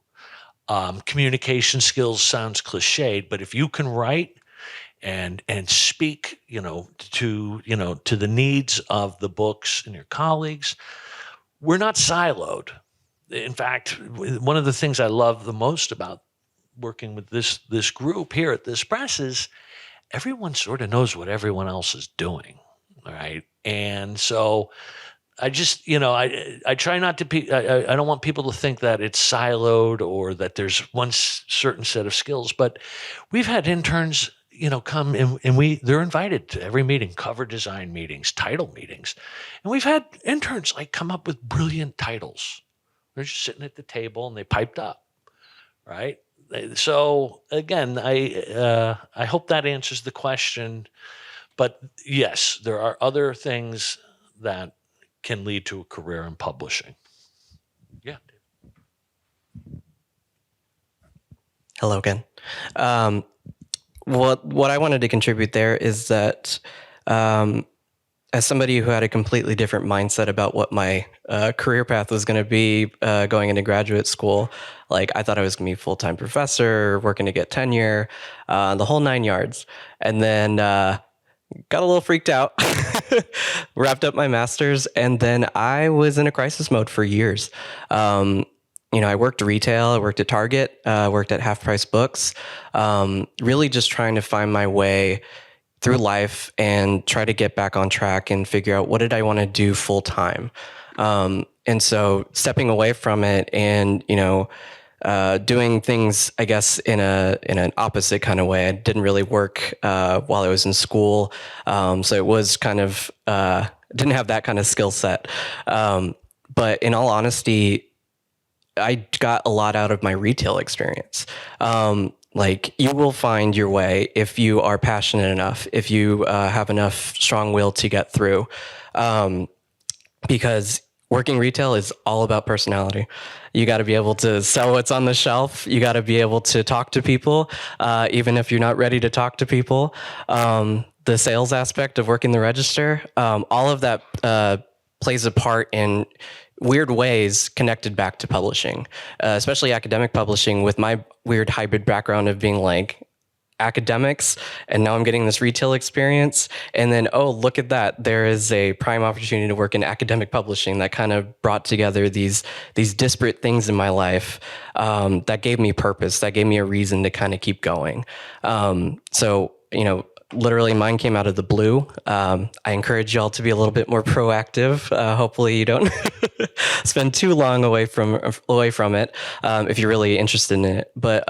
Communication skills sounds cliched, but if you can write and speak, to the needs of the books and your colleagues, we're not siloed. In fact, one of the things I love the most about working with this group here at this press is everyone sort of knows what everyone else is doing. All right. And so I just, I try not to, I don't want people to think that it's siloed or that there's one certain set of skills, but we've had interns, come and they're invited to every meeting, cover design meetings, title meetings. And we've had interns come up with brilliant titles. They're just sitting at the table and they piped up. Right. So again, I hope that answers the question. But yes, there are other things that can lead to a career in publishing. Yeah. Hello again. What I wanted to contribute there is that as somebody who had a completely different mindset about what my career path was going to be going into graduate school, like I thought I was going to be a full-time professor, working to get tenure, the whole 9 yards. And then got a little freaked out, wrapped up my master's, and then I was in a crisis mode for years. I worked retail, I worked at Target, worked at Half Price Books, really just trying to find my way through life and try to get back on track and figure out what did I want to do full time. And so stepping away from it and, doing things, I guess, in an opposite kind of way. I didn't really work while I was in school. So it was kind of, didn't have that kind of skill set. But in all honesty, I got a lot out of my retail experience. Like you will find your way if you are passionate enough, if you have enough strong will to get through. Because working retail is all about personality. You got to be able to sell what's on the shelf. You got to be able to talk to people, even if you're not ready to talk to people. The sales aspect of working the register, all of that plays a part in weird ways connected back to publishing, especially academic publishing, with my weird hybrid background of being like academics, and now I'm getting this retail experience. And then, oh, look at that. There is a prime opportunity to work in academic publishing that kind of brought together these disparate things in my life that gave me purpose, that gave me a reason to kind of keep going. So, literally mine came out of the blue. I encourage y'all to be a little bit more proactive. Hopefully you don't spend too long away from it if you're really interested in it. But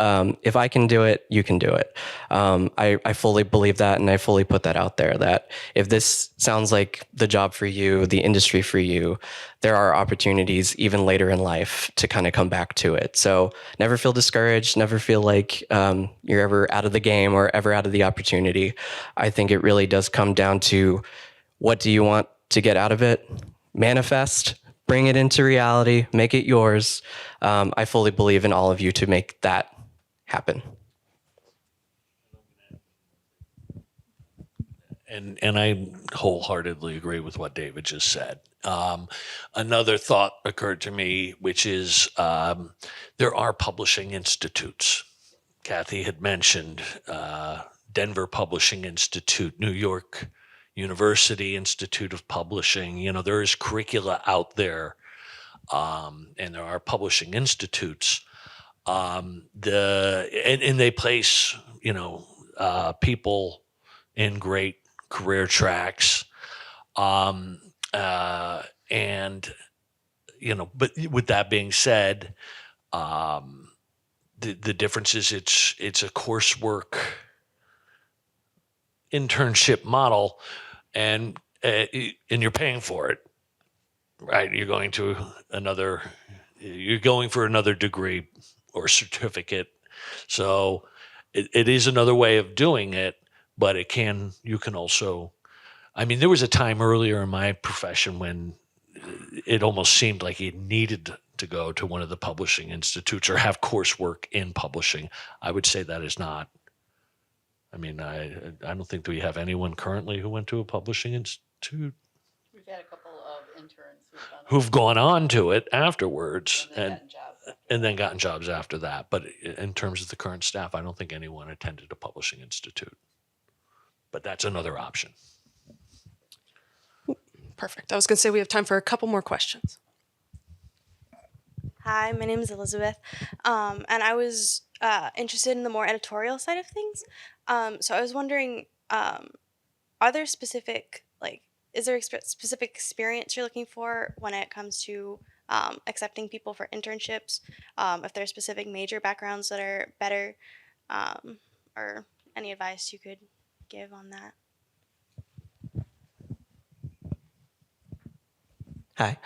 if I can do it, you can do it. I fully believe that, and I fully put that out there, that if this sounds like the job for you, the industry for you, there are opportunities even later in life to kind of come back to it. So never feel discouraged, never feel like you're ever out of the game or ever out of the opportunity. I think it really does come down to, what do you want to get out of it? Manifest, bring it into reality, make it yours. I fully believe in all of you to make that happen. And I wholeheartedly agree with what David just said. Another thought occurred to me, which is there are publishing institutes. Kathy had mentioned Denver Publishing Institute, New York University Institute of Publishing. There is curricula out there, and there are publishing institutes. And they place, people in great career tracks. But with that being said, the difference is it's a coursework internship model, and you're paying for it, right? You're going for another degree or certificate. So it is another way of doing it, but you can also, there was a time earlier in my profession when it almost seemed like you needed to go to one of the publishing institutes or have coursework in publishing. I would say that is not. I don't think that we have anyone currently who went to a publishing institute. We've had a couple of interns who've gone on to it afterwards and then gotten jobs after that. But in terms of the current staff, I don't think anyone attended a publishing institute. But that's another option. Perfect. I was going to say we have time for a couple more questions. Hi, my name is Elizabeth, and I was interested in the more editorial side of things. So I was wondering, are there specific, is there specific experience you're looking for when it comes to accepting people for internships? If there are specific major backgrounds that are better, or any advice you could give on that? Hi.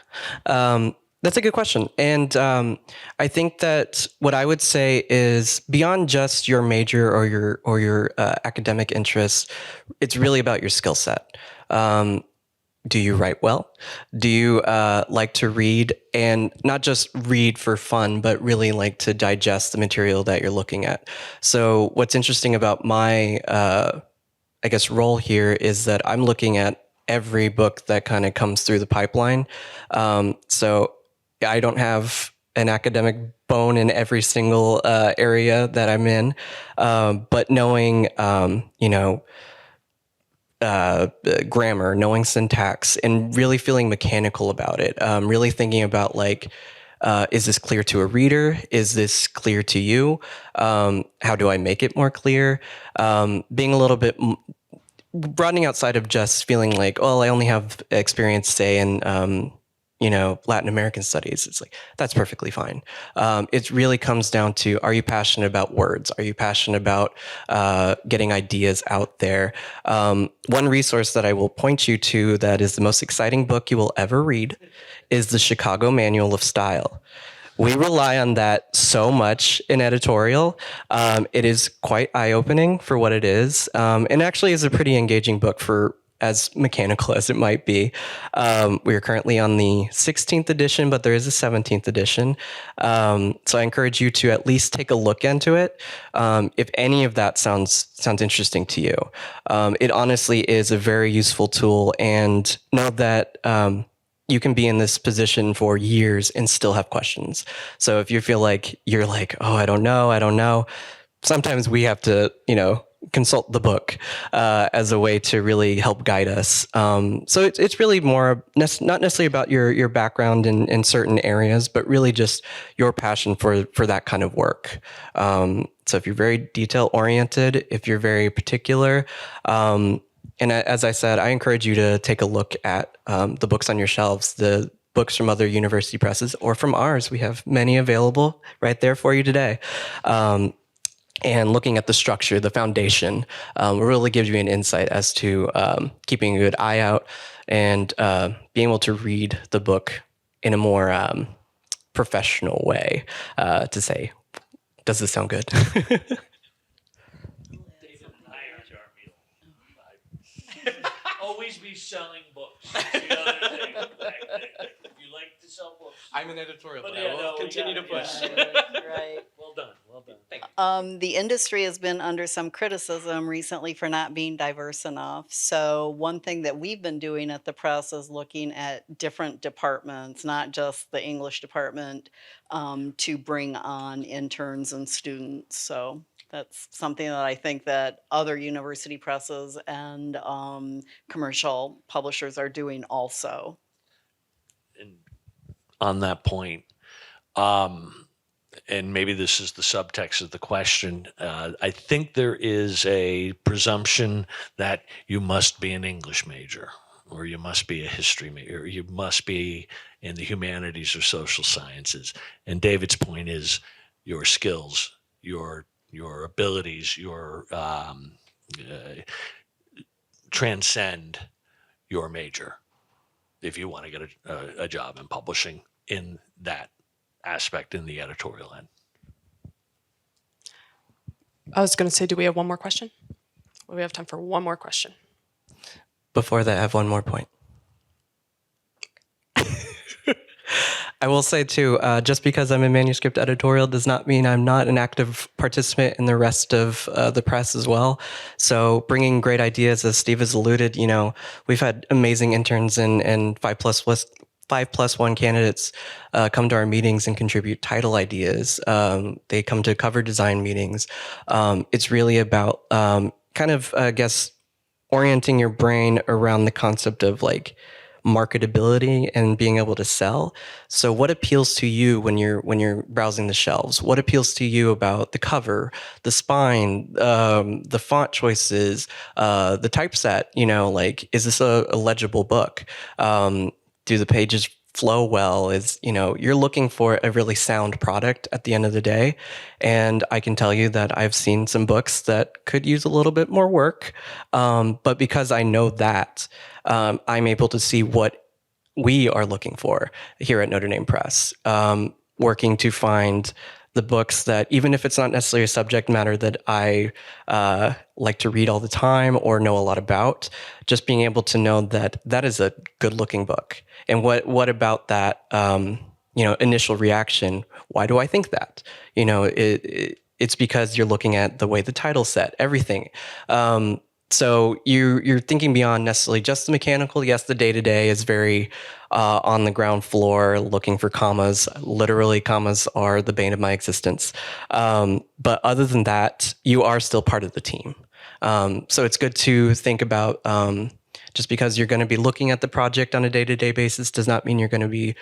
That's a good question. And I think that what I would say is, beyond just your major or your academic interests, it's really about your skill set. do you write well? Do you like to read, and not just read for fun, but really like to digest the material that you're looking at? So what's interesting about my, I guess, role here is that I'm looking at every book that kind of comes through the pipeline. So I don't have an academic bone in every single area that I'm in, but knowing, grammar, knowing syntax, and really feeling mechanical about it. Really thinking about like, is this clear to a reader? Is this clear to you? How do I make it more clear? Being a little bit broadening outside of just feeling like, oh, I only have experience, say, in Latin American studies. It's like, that's perfectly fine. It really comes down to, are you passionate about words? Are you passionate about getting ideas out there? One resource that I will point you to that is the most exciting book you will ever read is the Chicago Manual of Style. We rely on that so much in editorial. It is quite eye-opening for what it is, and actually is a pretty engaging book for as mechanical as it might be. We are currently on the 16th edition, but there is a 17th edition. So I encourage you to at least take a look into it. If any of that sounds interesting to you, it honestly is a very useful tool, and know that you can be in this position for years and still have questions. So if you feel like you're like, oh, I don't know, sometimes we have to, consult the book as a way to really help guide us. So it's really more not necessarily about your background in certain areas, but really just your passion for that kind of work. So if you're very detail oriented, if you're very particular, and as I said, I encourage you to take a look at the books on your shelves, the books from other university presses or from ours. We have many available right there for you today. And looking at the structure, the foundation, really gives you an insight as to keeping a good eye out and being able to read the book in a more professional way to say, does this sound good? Always be selling books. That's the other thing. If you like to sell books, I'm an editorial, but yeah, I will continue to push. Right. Well done. Thank you. The industry has been under some criticism recently for not being diverse enough. So one thing that we've been doing at the press is looking at different departments, not just the English department, to bring on interns and students. So that's something that I think that other university presses and commercial publishers are doing also. And on that point, and maybe this is the subtext of the question, I think there is a presumption that you must be an English major, or you must be a history major, or you must be in the humanities or social sciences. And David's point is your skills, your abilities, your transcend your major if you want to get a job in publishing in that aspect in the editorial end. I was going to say, do we have one more question? We have time for one more question. Before that, I have one more point. I will say too, just because I'm a manuscript editorial does not mean I'm not an active participant in the rest of the press as well. So bringing great ideas, as Steve has alluded, we've had amazing interns and 5+1 candidates come to our meetings and contribute title ideas. They come to cover design meetings. It's really about orienting your brain around the concept of like marketability and being able to sell. So what appeals to you when you're browsing the shelves? What appeals to you about the cover, the spine, the font choices, the typeset? Is this a legible book? Do the pages flow well? You're looking for a really sound product at the end of the day. And I can tell you that I've seen some books that could use a little bit more work. But because I know that, I'm able to see what we are looking for here at Notre Dame Press, working to find the books that, even if it's not necessarily a subject matter that I like to read all the time or know a lot about, just being able to know that that is a good-looking book. And what about that, initial reaction? Why do I think that? It's because you're looking at the way the title's set, everything. So you're thinking beyond necessarily just the mechanical. Yes, the day-to-day is very on the ground floor, looking for commas. Literally, commas are the bane of my existence. But other than that, you are still part of the team. So it's good to think about, just because you're going to be looking at the project on a day-to-day basis does not mean you're going to be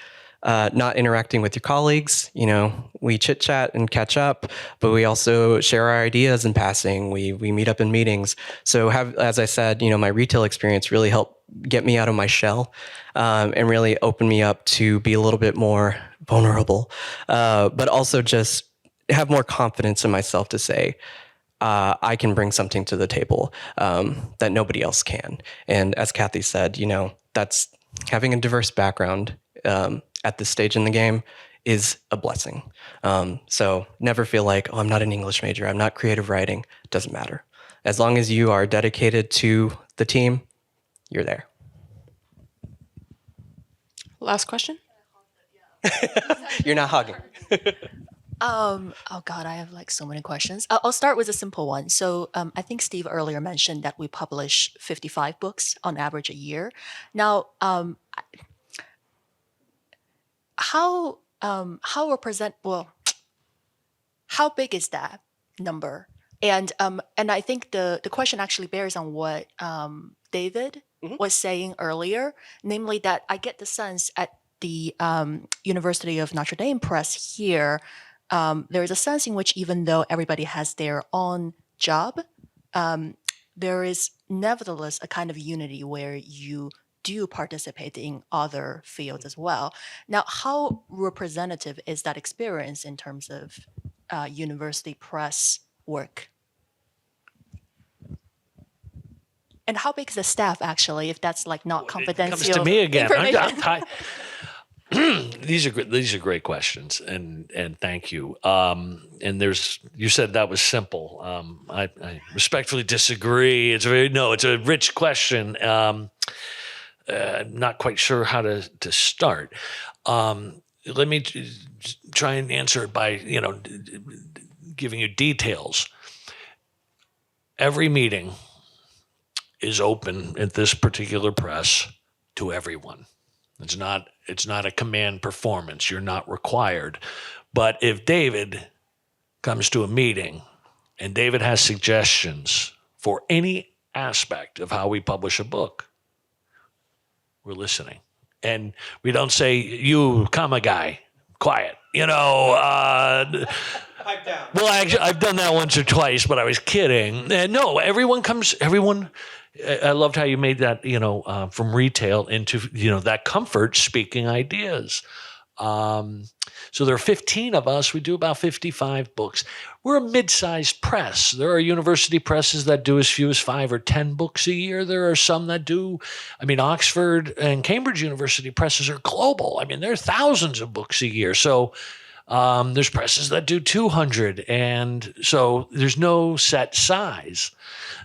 not interacting with your colleagues. We chit chat and catch up, but we also share our ideas in passing. We meet up in meetings. So as I said, my retail experience really helped get me out of my shell, and really open me up to be a little bit more vulnerable, but also just have more confidence in myself to say, I can bring something to the table that nobody else can. And as Kathy said, that's having a diverse background at this stage in the game is a blessing. So never feel like, I'm not an English major, I'm not creative writing. It doesn't matter. As long as you are dedicated to the team, you're there. Last question. You're not hugging. Oh God, I have like so many questions. I'll start with a simple one. So I think Steve earlier mentioned that we publish 55 books on average a year. Now, how big is that number? And I think the question actually bears on what David was saying earlier, namely that I get the sense at the University of Notre Dame Press here, there is a sense in which even though everybody has their own job, there is nevertheless a kind of unity where you do participate in other fields as well. Now, how representative is that experience in terms of university press work? And how big is the staff, actually, if that's like not confidential? It comes to me again. Information? These are great questions, and thank you. And you said that was simple. I respectfully disagree. It's a rich question. Not quite sure how to start. Let me try and answer it by giving you details. Every meeting is open at this particular press to everyone. It's not a command performance. You're not required. But if David comes to a meeting and David has suggestions for any aspect of how we publish a book, we're listening. And we don't say, you comma guy, quiet. Pipe down. Well, actually, I've done that once or twice, but I was kidding. No, everyone. I loved how you made that, from retail into, that comfort speaking ideas. So there are 15 of us. We do about 55 books. We're a mid-sized press. There are university presses that do as few as 5 or 10 books a year. There are some that do, Oxford and Cambridge University presses are global. There are thousands of books a year. So there's presses that do 200. And so there's no set size.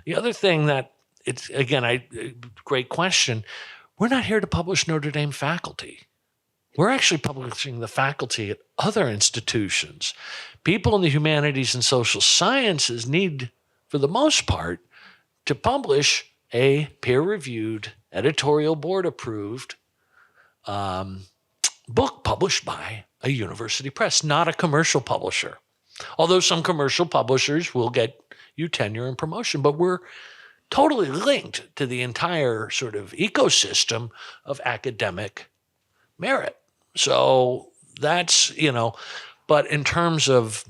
The other thing that great question. We're not here to publish Notre Dame faculty. We're actually publishing the faculty at other institutions. People in the humanities and social sciences need, for the most part, to publish a peer-reviewed, editorial board-approved book published by a university press, not a commercial publisher. Although some commercial publishers will get you tenure and promotion, but we're totally linked to the entire sort of ecosystem of academic merit. So that's, but in terms of,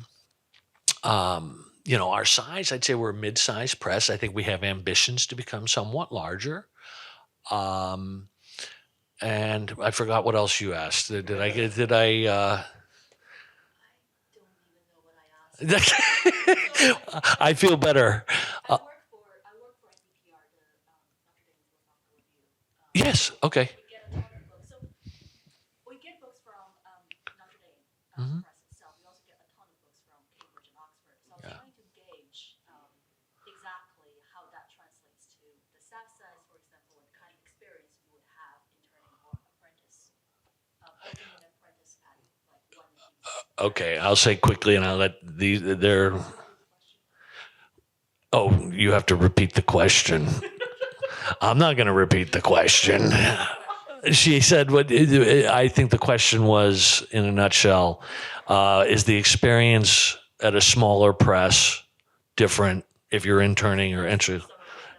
our size, I'd say we're a mid-sized press. I think we have ambitions to become somewhat larger. And I forgot what else you asked. I don't even know what I asked. I feel better. I work for NPR, the Notre Dame Philosophical Review. Yes, okay. We get books from Notre Dame Press itself. We also get a ton of books Okay, I'll say quickly, and I'll let they're. Oh, you have to repeat the question. I'm not going to repeat the question. She said, "What I think the question was, in a nutshell, is the experience at a smaller press different if you're interning or entry?"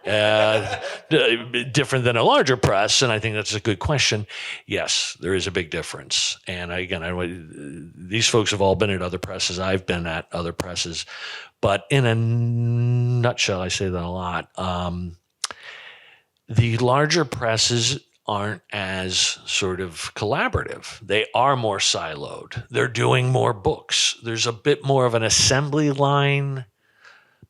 Different than a larger press, and I think that's a good question. Yes, there is a big difference. And again, these folks have all been at other presses. I've been at other presses. But in a nutshell, I say that a lot. The larger presses aren't as sort of collaborative. They are more siloed. They're doing more books. There's a bit more of an assembly line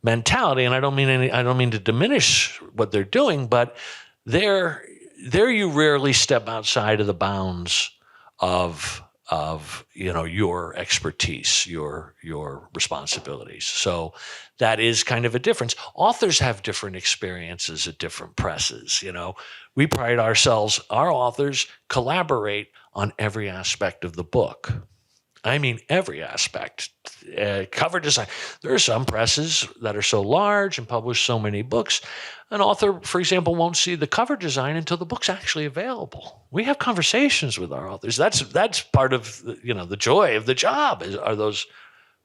mentality, and I don't mean to diminish what they're doing, but there you rarely step outside of the bounds of your expertise, your responsibilities. So that is kind of a difference. Authors have different experiences at different presses. We pride ourselves, our authors collaborate on every aspect of the book. I mean, every aspect. Cover design. There are some presses that are so large and publish so many books. An author, for example, won't see the cover design until the book's actually available. We have conversations with our authors. That's part of the joy of the job are those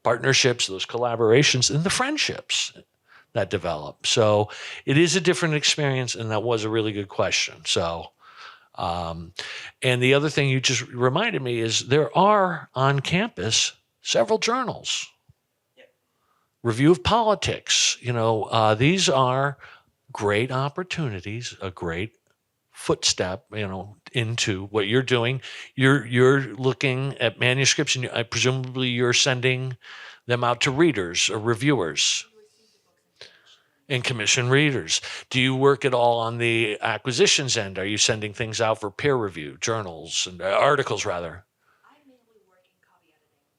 partnerships, those collaborations, and the friendships that develop. So it is a different experience, and that was a really good question. So. And the other thing you just reminded me is there are on campus several journals. Yep. Review of Politics. These are great opportunities, a great footstep, into what you're doing. You're looking at manuscripts, and presumably you're sending them out to readers or reviewers. And commission readers. Do you work at all on the acquisitions end? Are you sending things out for peer review, journals and articles, rather? I mainly work in copy editing.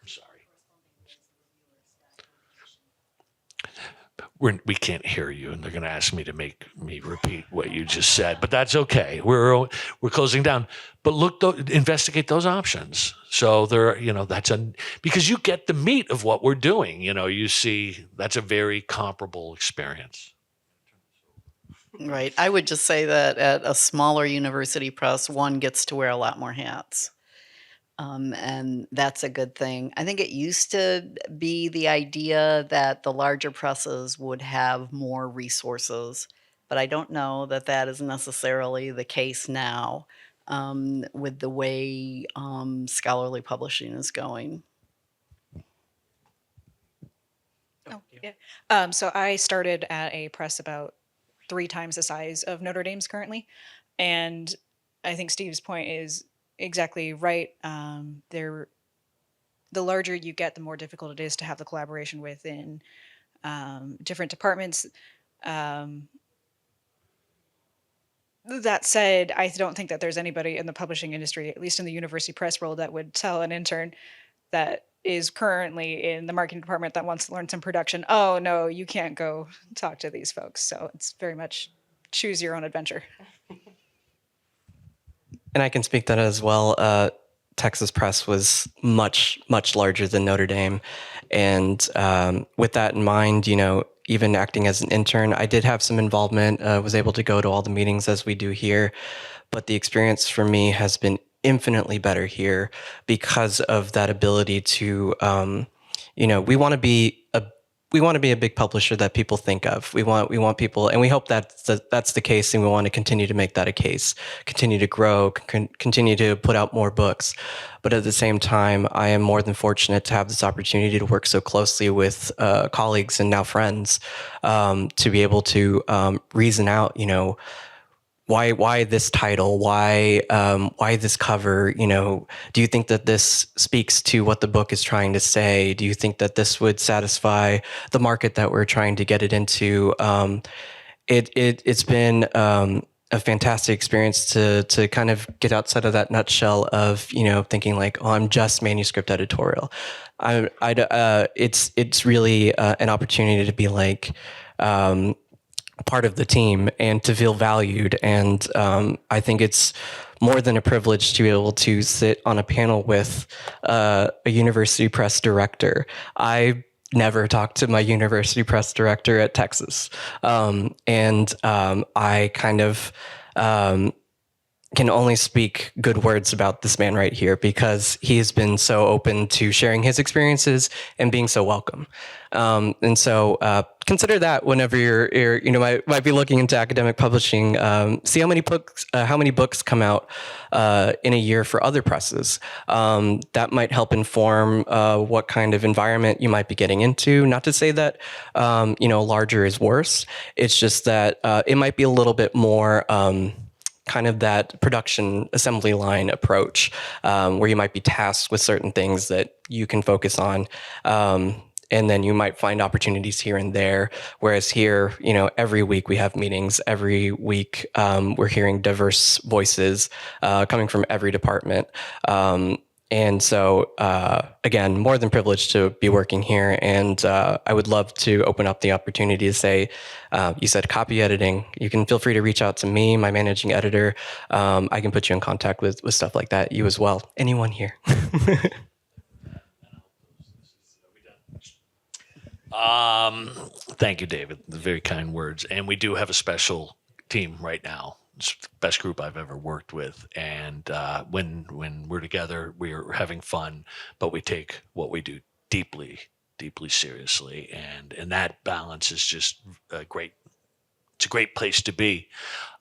I'm sorry. We can't hear you, and they're going to ask me to make me repeat what you just said, but that's okay. We're closing down. But investigate those options. So because you get the meat of what we're doing. You see that's a very comparable experience. Right. I would just say that at a smaller university press, one gets to wear a lot more hats. And that's a good thing. I think it used to be the idea that the larger presses would have more resources, but I don't know that that is necessarily the case now with the way scholarly publishing is going. Oh, yeah. So I started at a press about 3 times the size of Notre Dame's currently. And I think Steve's point is exactly right. The larger you get, the more difficult it is to have the collaboration within different departments. That said, I don't think that there's anybody in the publishing industry, at least in the university press world, that would tell an intern that is currently in the marketing department that wants to learn some production, oh, no, you can't go talk to these folks. So it's very much choose your own adventure. And I can speak that as well. Texas Press was much, much larger than Notre Dame. And with that in mind, even acting as an intern, I did have some involvement, was able to go to all the meetings as we do here. But the experience for me has been infinitely better here because of that ability to, we want to be a big publisher that people think of. We want people, and we hope that's the case, and we want to continue to make that a case, continue to grow, continue to put out more books. But at the same time, I am more than fortunate to have this opportunity to work so closely with colleagues and now friends to be able to reason out, why this title? Why this cover? Do you think that this speaks to what the book is trying to say? Do you think that this would satisfy the market that we're trying to get it into? It's been a fantastic experience to kind of get outside of that nutshell of thinking like, oh, I'm just manuscript editorial. It's really an opportunity to be like. part of the team and to feel valued. And I think it's more than a privilege to be able to sit on a panel with a university press director. I never talked to my university press director at Texas. I kind of can only speak good words about this man right here because he has been so open to sharing his experiences and being so welcome. So consider that whenever you're might be looking into academic publishing. See how many books come out in a year for other presses. That might help inform what kind of environment you might be getting into. Not to say that larger is worse. It's just that it might be a little bit more. Kind of that production assembly line approach, where you might be tasked with certain things that you can focus on. And then you might find opportunities here and there. Whereas here, every week we have meetings. Every week we're hearing diverse voices coming from every department. And so, again, more than privileged to be working here. And I would love to open up the opportunity to say, you said copy editing. You can feel free to reach out to me, my managing editor. I can put you in contact with stuff like that. You as well. Anyone here? Thank you, David. Very kind words. And we do have a special team right now. It's the best group I've ever worked with. And when we're together, we're having fun, but we take what we do deeply, deeply seriously. And that balance is just great. It's a great place to be.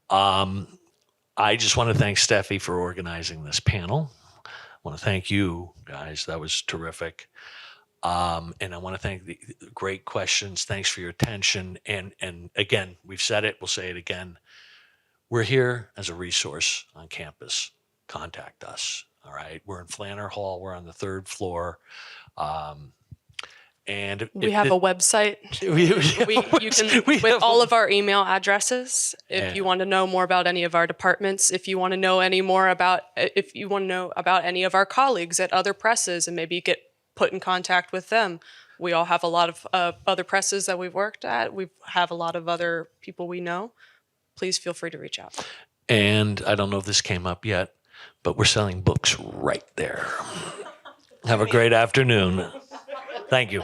I just want to thank Steffi for organizing this panel. I want to thank you guys. That was terrific. And I want to thank the great questions. Thanks for your attention. And again, we've said it, we'll say it again. We're here as a resource on campus. Contact us. All right. We're in Flanner Hall. We're on the 3rd floor. And we have a website. You can with all of our email addresses. If you want to know more about any of our departments, if you want to know any about any of our colleagues at other presses, and maybe get put in contact with them. We all have a lot of other presses that we've worked at. We have a lot of other people we know. Please feel free to reach out. And I don't know if this came up yet, but we're selling books right there. Have a great afternoon. Thank you.